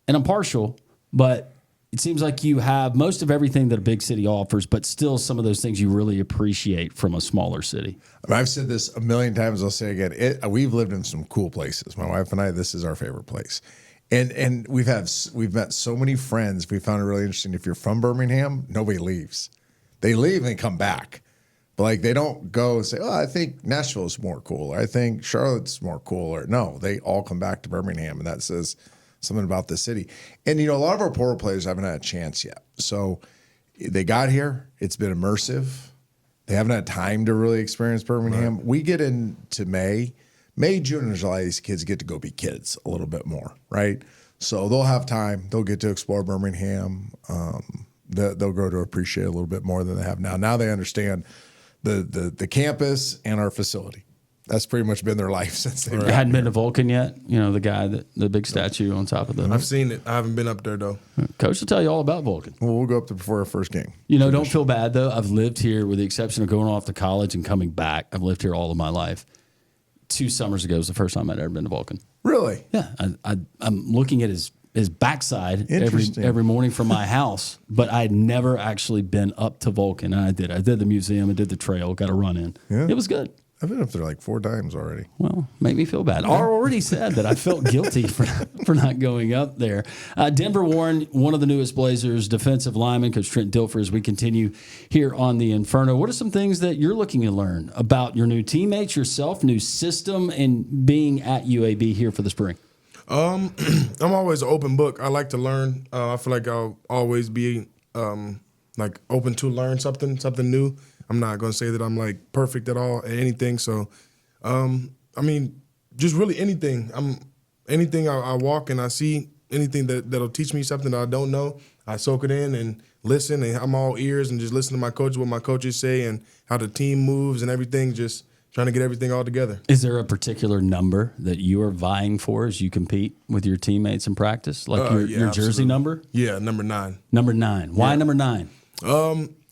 and I'm partial, but it seems like you have most of everything that a big city offers, but still some of those things you really appreciate from a smaller city. I mean, I've said this a million times. I'll say it again. We've lived in some cool places. My wife and I, this is our favorite place. And we've met so many friends. We found it really interesting. If you're from Birmingham, nobody leaves. They leave and they come back. But like, they don't go and say, oh, I think Nashville's more cool, or I think Charlotte's more cool, or no, they all come back to Birmingham, and that says something about the city. And, a lot of our portal players haven't had a chance yet. So they got here. It's been immersive. They haven't had time to really experience Birmingham. Right. We get into May, June, and July, these kids get to go be kids a little bit more, right? So they'll have time. They'll get to explore Birmingham. They'll grow to appreciate it a little bit more than they have now. Now they understand the campus and our facility. That's pretty much been their life since they hadn't been to Vulcan yet. The big statue on top of the. I've seen it. I haven't been up there though. Coach will tell you all about Vulcan. Well, we'll go up there before our first game. Don't feel bad though. I've lived here, with the exception of going off to college and coming back. I've lived here all of my life. 2 summers ago was the first time I'd ever been to Vulcan. Really? Yeah. I'm looking at his backside every morning from my house, but I'd never actually been up to Vulcan. I did the museum, I did the trail, got a run in. Yeah. It was good. I've been up there like 4 times already. Well, make me feel bad. I already said that I felt guilty for not going up there. Denver Warren, one of the newest Blazers, defensive lineman, Coach Trent Dilfer, as we continue here on the Inferno. What are some things that you're looking to learn about your new teammates, yourself, new system, and being at UAB here for the spring? I'm always an open book. I like to learn. I feel like I'll always be open to learn something new. I'm not going to say that I'm like perfect at all at anything. So, just really anything. Anything I walk and I see, anything that'll teach me something that I don't know, I soak it in and listen. And I'm all ears and just listen to my coach, what my coaches say, and how the team moves and everything. Just trying to get everything all together. Is there a particular number that you are vying for as you compete with your teammates in practice, like your jersey number? Yeah, number 9. Number 9. Why number 9?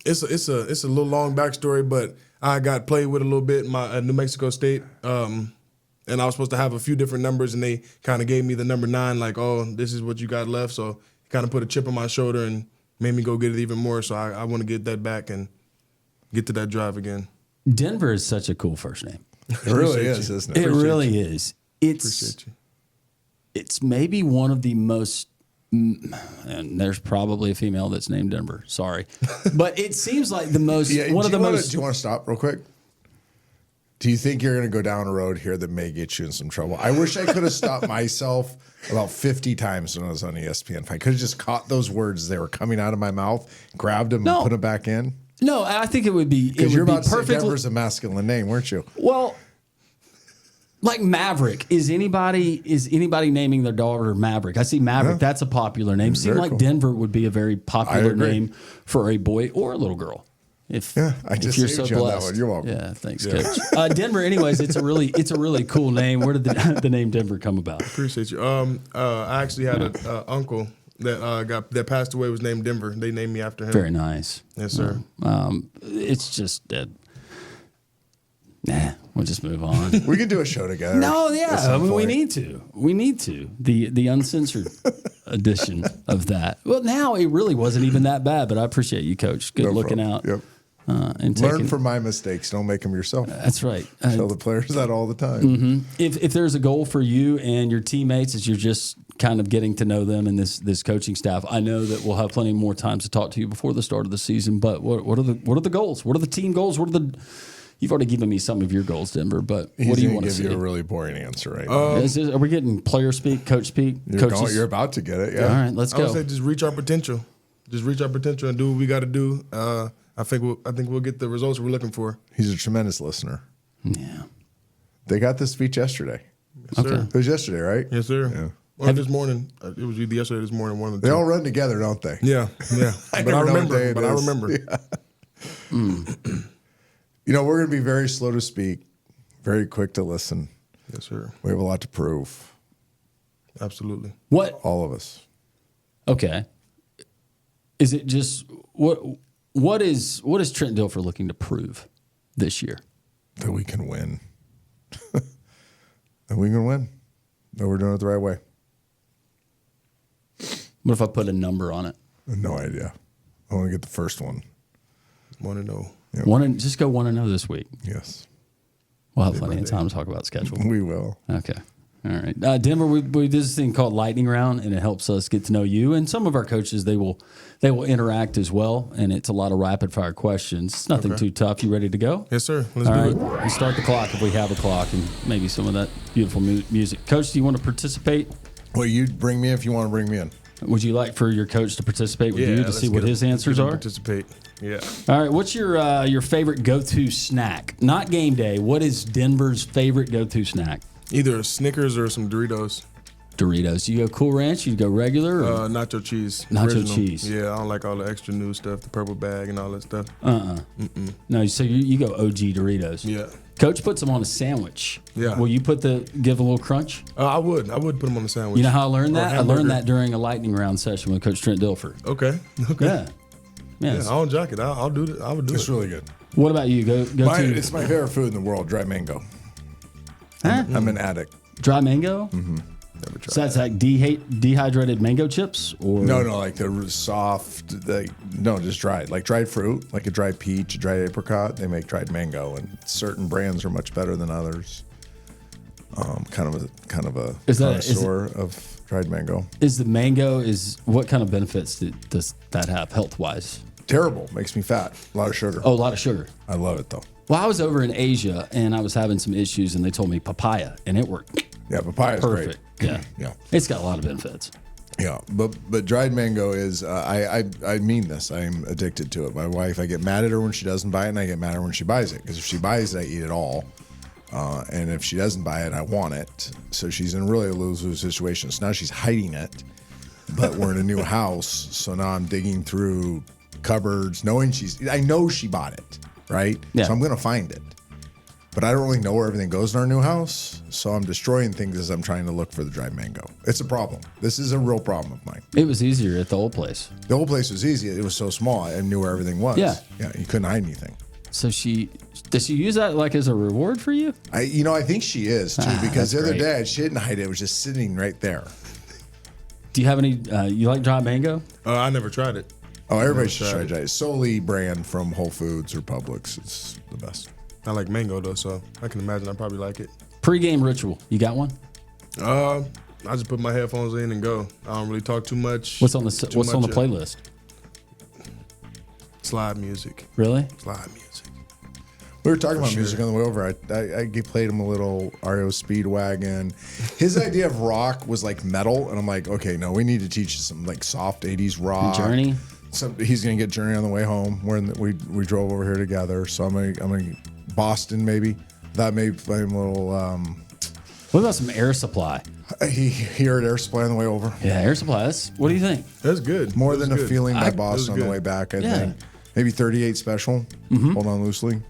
It's a little long backstory, but I got played with a little bit in my New Mexico State, and I was supposed to have a few different numbers, and they kind of gave me the number 9, like, oh, this is what you got left. So it kind of put a chip on my shoulder and made me go get it even more. So I want to get that back and get to that drive again. Denver is such a cool first name. It really is, isn't it? It really is. Appreciate you. It's maybe one of the most, and there's probably a female that's named Denver. Sorry, but it seems like the most one of the most. Do you want to stop real quick? Do you think you're going to go down a road here that may get you in some trouble? I wish I could have stopped myself about 50 times when I was on ESPN. If I could have just caught those words as they were coming out of my mouth, grabbed them, and put them back in. No, I think it would be. Because you're about to say perfectly. Denver's a masculine name, weren't you? Well, like Maverick, is anybody naming their daughter Maverick? I see Maverick. Yeah. That's a popular name. Seems like cool. Denver would be a very popular agree. name for a boy or a little girl. I If just you're saved so you on that blessed. one. You're welcome. Yeah, thanks, Coach. Denver, anyways, it's a really cool name. Where did the name Denver come about? Appreciate you. I actually had an uncle that passed away, was named Denver. They named me after him. Very nice. Yes, sir. It's just we'll just move on. We can do a show together. No, yeah, at some we point. need to. We need to. The uncensored edition of that. Well, now it really wasn't even that bad, but I appreciate you, Coach. Good No looking problem. out. Yep. And Learn taking, from my mistakes. Don't make them yourself. That's right. Tell the players that all the time. If there's a goal for you and your teammates as you're just kind of getting to know them and this coaching staff, I know that we'll have plenty more times to talk to you before the start of the season. But what are the goals? What are the team goals? You've already given me some of your goals, Denver. But what do you want to see? Give you a really boring answer right now. Are we getting player speak, coach speak? You're about to get it. Yeah. All right, let's I would go. say just reach our potential. Just reach our potential and do what we got to do. I think we'll get the results we're looking for. He's a tremendous listener. Yeah. They got this speech yesterday. Yes, Okay. sir. It was yesterday, right? Yes, sir. Yeah. Well, this morning. It was either yesterday or this morning. One of the They two. all run together, don't they? Yeah. But I never know what day remember. it But I is. remember. Yeah. We're going to be very slow to speak, very quick to listen. Yes, sir. We have a lot to prove, Absolutely. What? all of us. Okay. Is it just what is Trent Dilfer looking to prove this year? That we can win. That we can win. That we're doing it the right way. What if I put a number on it? No idea. I want to get the first one. Want to know? Yep. Just go 1-0 this week. Yes, We'll have plenty of time to talk about schedule. we will. Okay. All right. Denver, we do this thing called Lightning Round, and it helps us get to know you. And some of our coaches, they will interact as well, and it's a lot of rapid fire questions. It's nothing too tough. You ready to go? Yes, sir. Let's All do right. it. We'll start the clock if we have a clock, and maybe some of that beautiful music. Coach, do you want to participate? Well, you bring me in if you want to bring me in. Would you like for your coach to participate with you to let's see what get his him- answers get him are? Participate. Yeah. All right. What's your favorite go-to snack? Not game day. What is Denver's favorite go-to snack? Either Snickers or some Doritos. Doritos. You go Cool Ranch? You go regular? Or? Nacho cheese. Nacho original. cheese. Yeah, I don't like all the extra new stuff, the purple bag and all that stuff. No. So you go OG Doritos. Yeah. Coach puts them on a sandwich. Yeah. Will you give a little crunch? I would put them on the sandwich. You know how I learned Or that? I hamburger. learned that during a lightning round session with Coach Trent Dilfer. Okay. Yeah. Yeah, Yes. I don't jock it. I'll do it. I would do It's it. really good. What about you? Go to It's my favorite food in the world, dry mango. Huh? I'm an addict. Dry mango? Never tried. So that's like dehydrated mango chips? Or No, like the soft, just dried. Like dried fruit, like a dried peach, a dried apricot. They make dried mango, and certain brands are much better than others. Kind of a Is that- connoisseur of dried mango. Is the mango, what kind of benefits does that have health-wise? Terrible. Makes me fat. A lot of sugar. Oh, a lot of sugar. I love it though. Well, I was over in Asia, and I was having some issues, and they told me papaya, and it worked Yeah, papaya's perfect. great. Yeah. Yeah. It's got a lot of benefits. Yeah, but dried mango is I mean this. I'm addicted to it. My wife, I get mad at her when she doesn't buy it, and I get mad at her when she buys it. Because if she buys it, I eat it all, and if she doesn't buy it, I want it. So she's in really a lose-lose situation. So now she's hiding it, but we're in a new house, so now I'm digging through cupboards, knowing I know she bought it, right? Yeah. So I'm gonna find it. But I don't really know where everything goes in our new house, so I'm destroying things as I'm trying to look for the dried mango. It's a problem. This is a real problem of mine. It was easier at the old place. The whole place was easy. It was so small. I knew where everything was. Yeah. Yeah, you couldn't hide anything. So does she use that like as a reward for you? I think she is too, because that's the other great. day she didn't hide it. It was just sitting right there. Do you have any, you like dry mango? I never tried it. Oh, everybody Never should try tried it. It's solely brand from Whole Foods or Publix. It's the best. I like mango though, so I can imagine I probably like it. Pre-game ritual. You got one? I just put my headphones in and go. I don't really talk too much. What's on the playlist? Slide music. Really? Slide music. We were talking about music on the way over. I played him a little REO Speedwagon. His idea of rock was like metal, and I'm like, okay, no, we need to teach you some like soft '80s rock. Journey. He's gonna get Journey on the way home. We drove over here together, so I'm gonna Boston maybe. That may play him a little. What about some Air Supply? He heard Air Supply on the way over. Yeah, Air Supply. What do you think? That's good. More That's than good. a feeling by Boston on the way back. I think maybe 38 Special. Hold on loosely.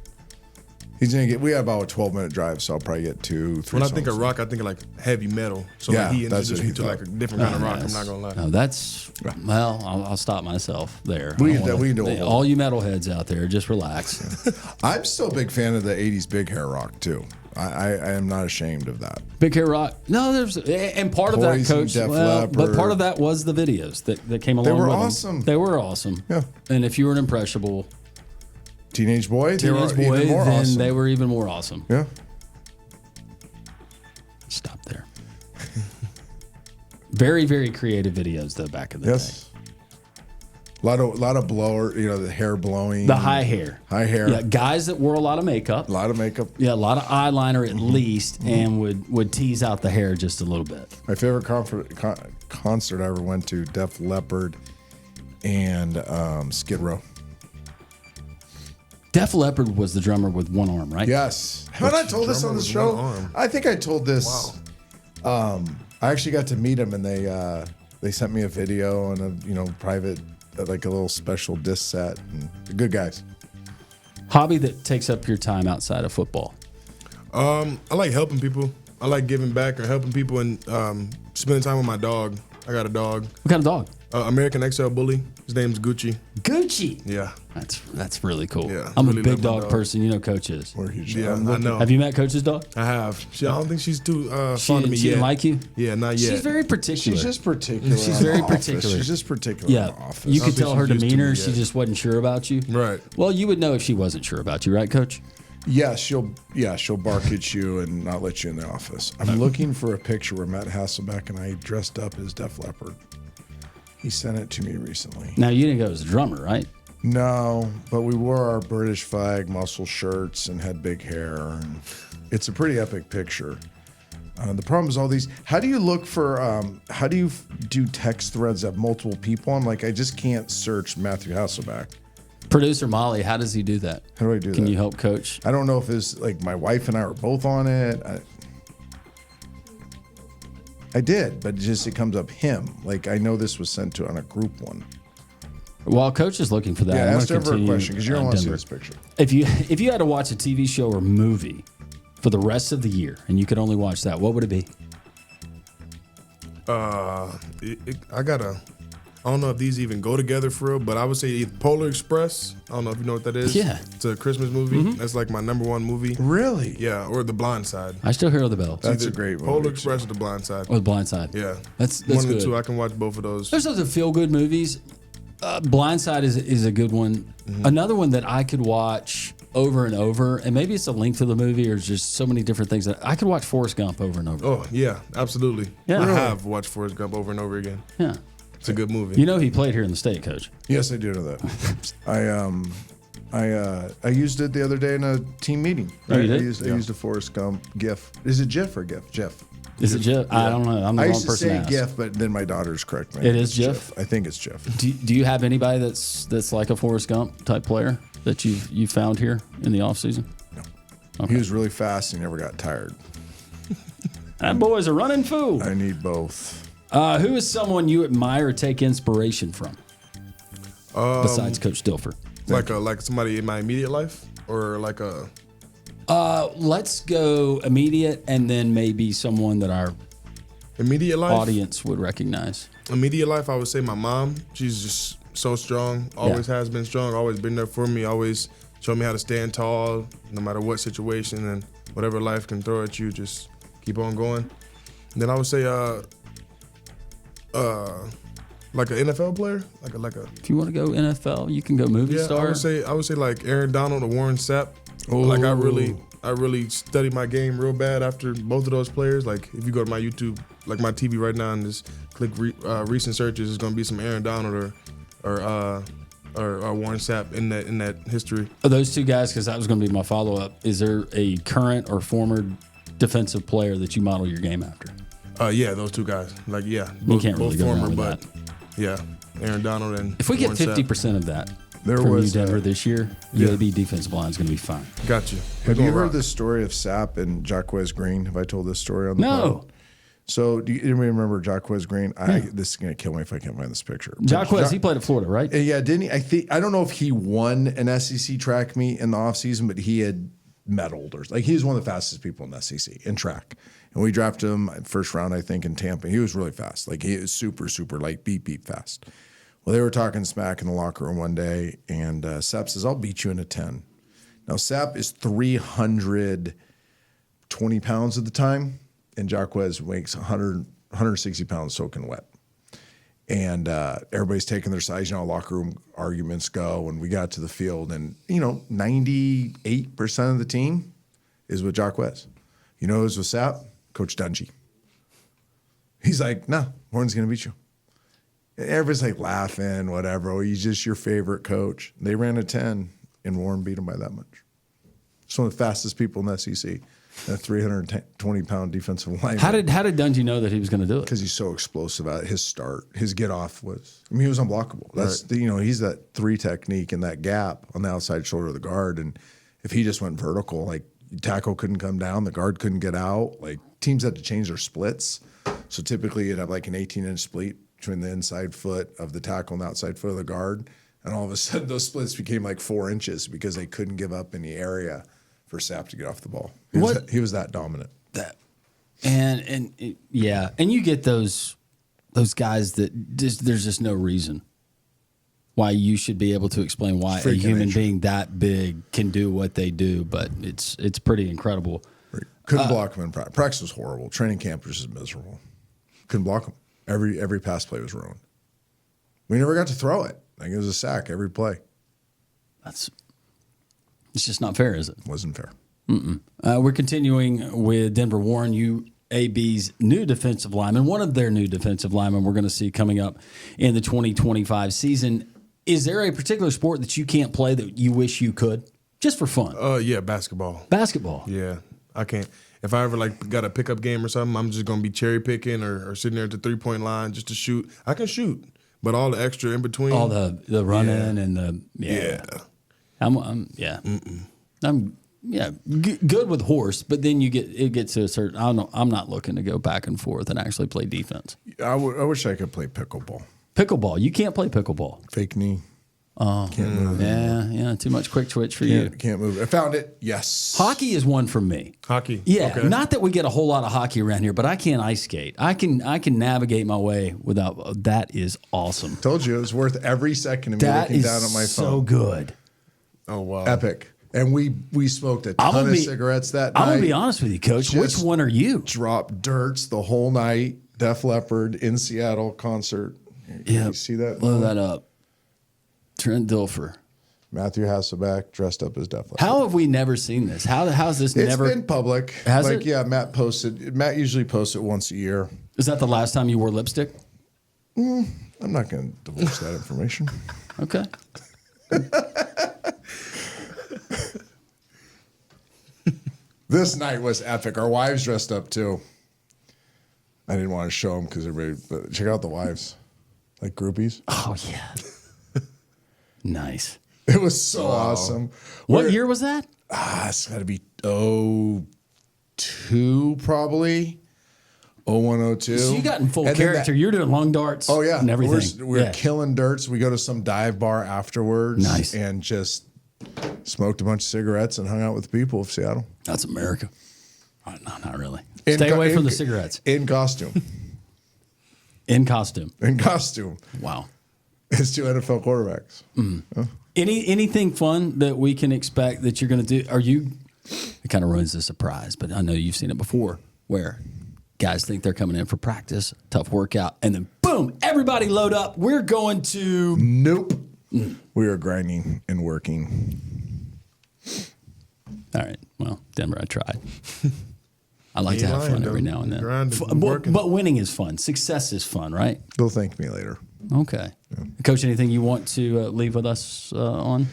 He's gonna get. We have about a 12-minute drive, so I'll probably get 2-3. When I think of rock, I think of like heavy metal. So Yeah, like he that's introduced what he me to like a different kind of rock. I'm not gonna lie. No, that's well. I'll stop myself there. We I don't can wanna- do it. all you metalheads out there, just relax. I'm still a big fan of the 80s big hair rock too. I am not ashamed of that. Big Hair Rock. No, there's and part of that, Poison, Coach. Def But Leppard. part of that was the videos that came along. They were with them. awesome. They were awesome. Yeah. And if you were an impressionable Teenage Boy, they were teenage boy, even more then awesome. they were even more awesome. Yeah. Stop there. Very, very creative videos though back in the Yes. A lot of blower, the hair blowing. day. The high hair. High hair. Yeah, guys that wore a lot of makeup. A lot of makeup. Yeah, a lot of eyeliner at least, and would tease out the hair just a little bit. My favorite concert I ever went to, Def Leppard and Skid Row. Def Leppard was the drummer with one arm, right? Yes. Haven't I told this on the with show? one arm? I think I told this. Wow. I actually got to meet him, and they sent me a video and a private, like a little special disc set. And they're good guys. Hobby that takes up your time outside of football. I like helping people. I like giving back or helping people and spending time with my dog. I got a dog, What kind of dog? American XL Bully. His name's Gucci. Gucci. Yeah. That's really cool. Yeah, I'm really a big love my dog dog. person. You know, Coach is. We're huge. Yeah, I'm I looking- know. Have you met Coach's dog? I have. I don't think she's too She, fond of me she yet. didn't like you? Yeah, not yet. She's very particular. She's just particular. She's in very the office. particular. She's just particular. Yeah, in the office. you I could don't tell think her she's used to demeanor. me She yet. just wasn't sure about you. Right. Well, you would know if she wasn't sure about you, right, Coach? Yeah, she'll bark at you and not let you in the office. I'm looking for a picture where Matt Hasselbeck and I dressed up as Def Leppard. He sent it to me recently. Now you didn't go as a drummer, right? No, but we wore our British flag muscle shirts and had big hair, and it's a pretty epic picture. The problem is all these. How do you look for? How do you do text threads that have multiple people? I'm like, I just can't search Matthew Hasselbeck. Producer Molly, how does he do that? How do I do that? Can you help Coach? I don't know if it's like my wife and I were both on it. I did, but it comes up him. Like I know this was sent to on a group one. While Coach is looking for that, Yeah, I'm ask gonna Denver a continue, question because you don't want to see Denver. this picture. If you had to watch a TV show or movie for the rest of the year and you could only watch that, what would it be? I don't know if these even go together for real, but I would say either Polar Express. I don't know if you know what that is. Yeah. It's a Christmas movie. That's like my number one movie. Really? Yeah, or The Blind Side. I still hear the bells. That's Either a great movie. Polar Express or The Blind Side. Or The Blind Side. Yeah. That's one of good. the two. I can watch both of those. There's other feel-good movies. Blindside is a good one. Another one that I could watch over and over, and maybe it's the length of the movie or just so many different things that I could watch Forrest Gump over and over. Oh yeah, absolutely. Yeah. I Really? have watched Forrest Gump over and over again. Yeah. It's a good movie. You know he played here in the state, Coach. Yes, I do know that. I used it the other day in a team meeting. Oh, you did? I used a Forrest Gump GIF. Is it GIF or GIF? GIF. Is it Jeff? I don't know. I'm the I wrong used to person say to ask. GIF, but then my daughters correct me. It is It's GIF? I think it's GIF. Do you have anybody that's like a Forrest Gump type player that you found here in the offseason? He was really fast and never got tired. That boy's a running fool. I need both. Who is someone you admire or take inspiration from? Besides Coach Dilfer. like somebody in my immediate life, or like a Let's go immediate and then maybe someone that our immediate life. audience would recognize. Immediate life, I would say my mom. She's just so strong. Always has been strong. Always been there for me. Always showed me how to stand tall, no matter what situation and whatever life can throw at you. Just keep on going. And then I would say, like an NFL player, like a. If you want to go NFL, you can go movie Yeah, star. I would say like Aaron Donald or Warren Sapp. Like I really studied my game real bad after both of those players. Like if you go to my YouTube, like my TV right now, and just click recent searches, it's gonna be some Aaron Donald or Warren Sapp in that history. Are those two guys? Because that was going to be my follow up. Is there a current or former defensive player that you model your game after? Yeah, those two guys. Like You can't really both go former, wrong with but that. yeah, Aaron Donald and If we get Warren Sapp. 50% of that There from was, you, Denver, this year, yeah. UAB defensive line is going to be fine. Got you. Have you heard rock. the story of Sapp and Jaquez Green? Have I told this story on the No. pod? So do you anybody remember Jaquez Green? This is going to kill me if I can't find this picture. Jaquez, he played at Florida, right? Yeah, didn't he? I don't know if he won an SEC track meet in the offseason, but he had medaled or like he was one of the fastest people in the SEC in track. And we drafted him first round, I think, in Tampa. He was really fast. Like he was super, super like beep fast. Well, they were talking smack in the locker room one day, and Sapp says, "I'll beat you in a 10." Now Sapp is 320 pounds at the time, and Jaquez weighs 160 pounds soaking wet. And everybody's taking their size. You know, locker room arguments go. And we got to the field, and 98% of the team is with Jaquez. You know who's with Sapp? Coach Dungy. He's like, "No, Warren's going to beat you." And everybody's like laughing, whatever. Oh, he's just your favorite coach. They ran a 10, and Warren beat him by that much. It's one of the fastest people in the SEC. A 320-pound defensive lineman. How did Dungy know that he was going to do it? Because he's so explosive at his start. His get off was, he was unblockable. That's Right. he's that 3 technique and that gap on the outside shoulder of the guard. And if he just went vertical, like tackle couldn't come down, the guard couldn't get out. Like teams had to change their splits. So typically you'd have like an 18-inch split between the inside foot of the tackle and the outside foot of the guard. And all of a sudden those splits became like 4 inches because they couldn't give up any area for Sapp to get off the ball. He was that dominant. And you get those guys that there's just no reason why you should be able to explain why a human being that big can do what they do, but it's pretty incredible. Couldn't block him in practice. Practice was horrible. Training camp was just miserable. Couldn't block him. Every pass play was ruined. We never got to throw it. Like it was a sack every play. It's just not fair, is it? Wasn't fair. We're continuing with Denver. Warren, UAB's new defensive lineman, one of their new defensive linemen we're going to see coming up in the 2025 season. Is there a particular sport that you can't play that you wish you could, just for fun? Yeah, basketball. Basketball. Yeah, I can't. If I ever got a pickup game or something, I'm just gonna be cherry picking or sitting there at the 3-point line just to shoot. I can shoot, but all the extra in between, All the running and the I'm good with horse, but then it gets to a certain. I don't know. I'm not looking to go back and forth and actually play defense. I wish I could play pickleball. Pickleball, you can't play pickleball. Fake knee. Oh, Can't move. Yeah, too much quick twitch for you. Can't move. I found it. Yes. Hockey is one for me. hockey. Yeah, Okay. not that we get a whole lot of hockey around here, but I can't ice skate. I can navigate my way without. That is awesome. Told you it was worth every second of me That looking is down at my phone. so good. Oh wow. Epic. And we smoked a ton of cigarettes that night. I'm gonna be honest with you, Coach. Which Just one are you? Dropped dirts the whole night. Def Leppard in Seattle concert. Yeah, You see that? blow that up. Trent Dilfer. Matthew Hasselbeck dressed up as Def Leppard. How have we never seen this? How's this It's never been public. Has like, it? yeah, Matt posted. Matt usually posts it once a year. Is that the last time you wore lipstick? I'm not going to divulge that information. Okay. This night was epic. Our wives dressed up too. I didn't want to show them because everybody. But check out the wives, like groupies. Oh yeah. Nice. It was so awesome. What year was that? It's got to be 02 probably. 0102. So you got in full And then character. that- You're doing long darts. Oh yeah, and everything. We're Yeah. killing dirts. We go to some dive bar afterwards. Nice. And just smoked a bunch of cigarettes and hung out with the people of Seattle. That's America. Oh, no, not really. In Stay co- away in- from the cigarettes. In costume. In costume. In costume. Wow. It's 2 NFL quarterbacks. Anything fun that we can expect that you're going to do? It kind of ruins the surprise, but I know you've seen it before where guys think they're coming in for practice, tough workout, and then boom, everybody load up. We're going to. Nope. We are grinding and working. All right. Well, Denver, I tried. I like to have fun every now and then. But winning is fun. Success is fun, right? They'll thank me later. Okay. Yeah. Coach, anything you want to leave with us on?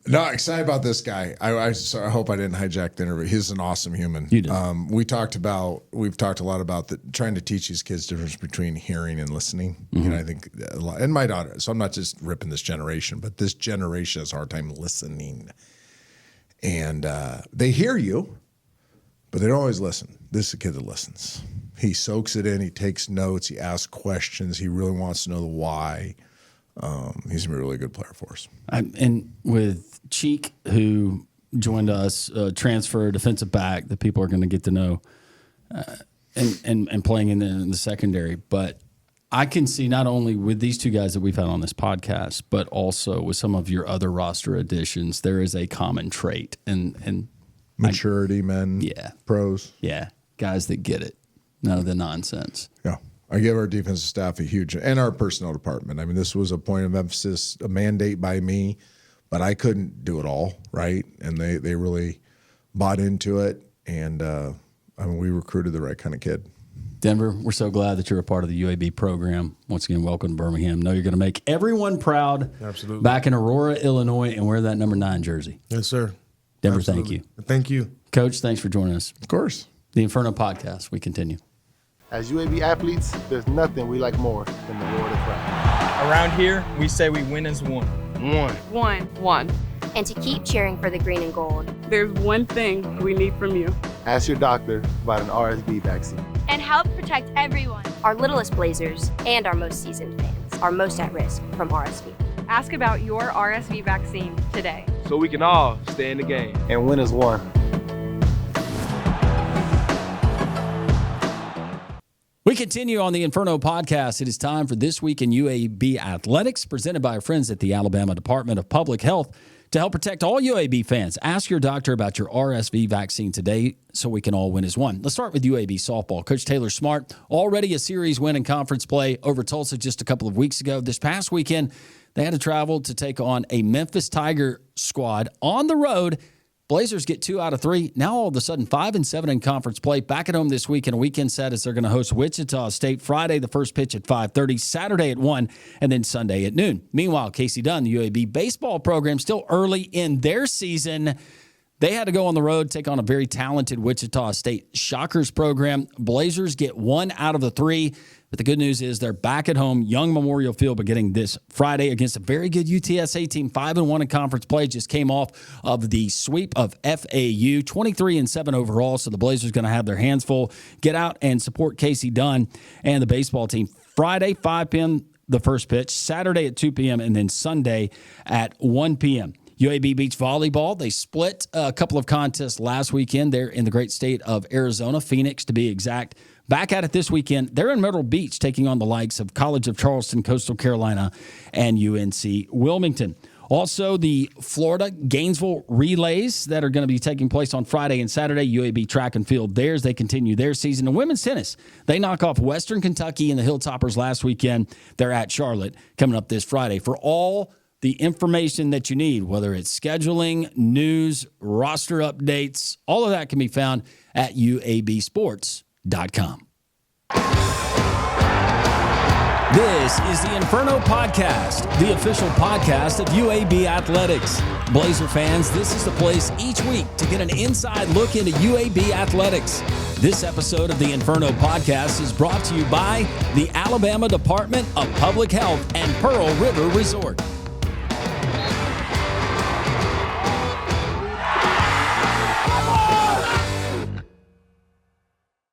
No, excited about this guy. I hope I didn't hijack the interview. He's an awesome human. You did. We've talked a lot about trying to teach these kids the difference between hearing and listening. Mm-hmm. I think a lot, and my daughter. So I'm not just ripping this generation, but this generation has a hard time listening, and they hear you, but they don't always listen. This is a kid that listens. He soaks it in. He takes notes. He asks questions. He really wants to know the why. He's a really good player for us. And with Cheek, who joined us, transfer defensive back that people are going to get to know, and playing in the secondary. But I can see not only with these two guys that we've had on this podcast, but also with some of your other roster additions, there is a common trait and maturity, men, pros, guys that get it, none of the nonsense. Yeah. I give our defensive staff and our personnel department. I mean, this was a point of emphasis, a mandate by me, but I couldn't do it all, right? And they really bought into it, and we recruited the right kind of kid. Denver, we're so glad that you're a part of the UAB program. Once again, welcome to Birmingham. Know you're going to make everyone proud. Absolutely. Back in Aurora, Illinois, and wear that number 9 jersey. Yes, sir. Denver, Absolutely. Thank you. Thank you. Coach, thanks for joining us. Of course. The Inferno Podcast, we continue. As UAB athletes, there's nothing we like more than the roar of the crowd. Around here, we say we win as one. One. And to keep cheering for the green and gold. There's one thing we need from you. Ask your doctor about an RSV vaccine. And help protect everyone. Our littlest Blazers and our most seasoned fans are most at risk from RSV. Ask about your RSV vaccine today. So we can all stay in the game. And win as one. We continue on the Inferno Podcast. It is time for This Week in UAB Athletics, presented by our friends at the Alabama Department of Public Health. To help protect all UAB fans, ask your doctor about your RSV vaccine today so we can all win as one. Let's start with UAB softball. Coach Taylor Smart, already a series win in conference play over Tulsa just a couple of weeks ago. This past weekend, they had to travel to take on a Memphis Tiger squad on the road. Blazers get 2 out of 3. Now all of a sudden 5-7 in conference play. Back at home this week in a weekend set as they're going to host Wichita State Friday, the first pitch at 5:30, Saturday at 1, and then Sunday at noon. Meanwhile, Casey Dunn, the UAB baseball program, still early in their season. They had to go on the road, take on a very talented Wichita State Shockers program. Blazers get 1 out of the 3. But the good news is they're back at home, Young Memorial Field, beginning this Friday against a very good UTSA team, 5-1 in conference play. Just came off of the sweep of FAU, 23-7 overall. So the Blazers going to have their hands full. Get out and support Casey Dunn and the baseball team. Friday, 5 p.m., the first pitch. Saturday at 2 p.m. and then Sunday at 1 p.m. UAB Beach Volleyball, they split a couple of contests last weekend. They're in the great state of Arizona, Phoenix to be exact. Back at it this weekend. They're in Myrtle Beach taking on the likes of College of Charleston, Coastal Carolina, and UNC Wilmington. Also, the Florida Gainesville Relays that are going to be taking place on Friday and Saturday. UAB Track and Field theirs. They continue their season. And women's tennis, they knock off Western Kentucky and the Hilltoppers last weekend. They're at Charlotte coming up this Friday. For all the information that you need, whether it's scheduling, news, roster updates, all of that can be found at uabsports.com. This is the Inferno Podcast, the official podcast of UAB Athletics. Blazer fans, this is the place each week to get an inside look into UAB Athletics. This episode of the Inferno Podcast is brought to you by the Alabama Department of Public Health and Pearl River Resort.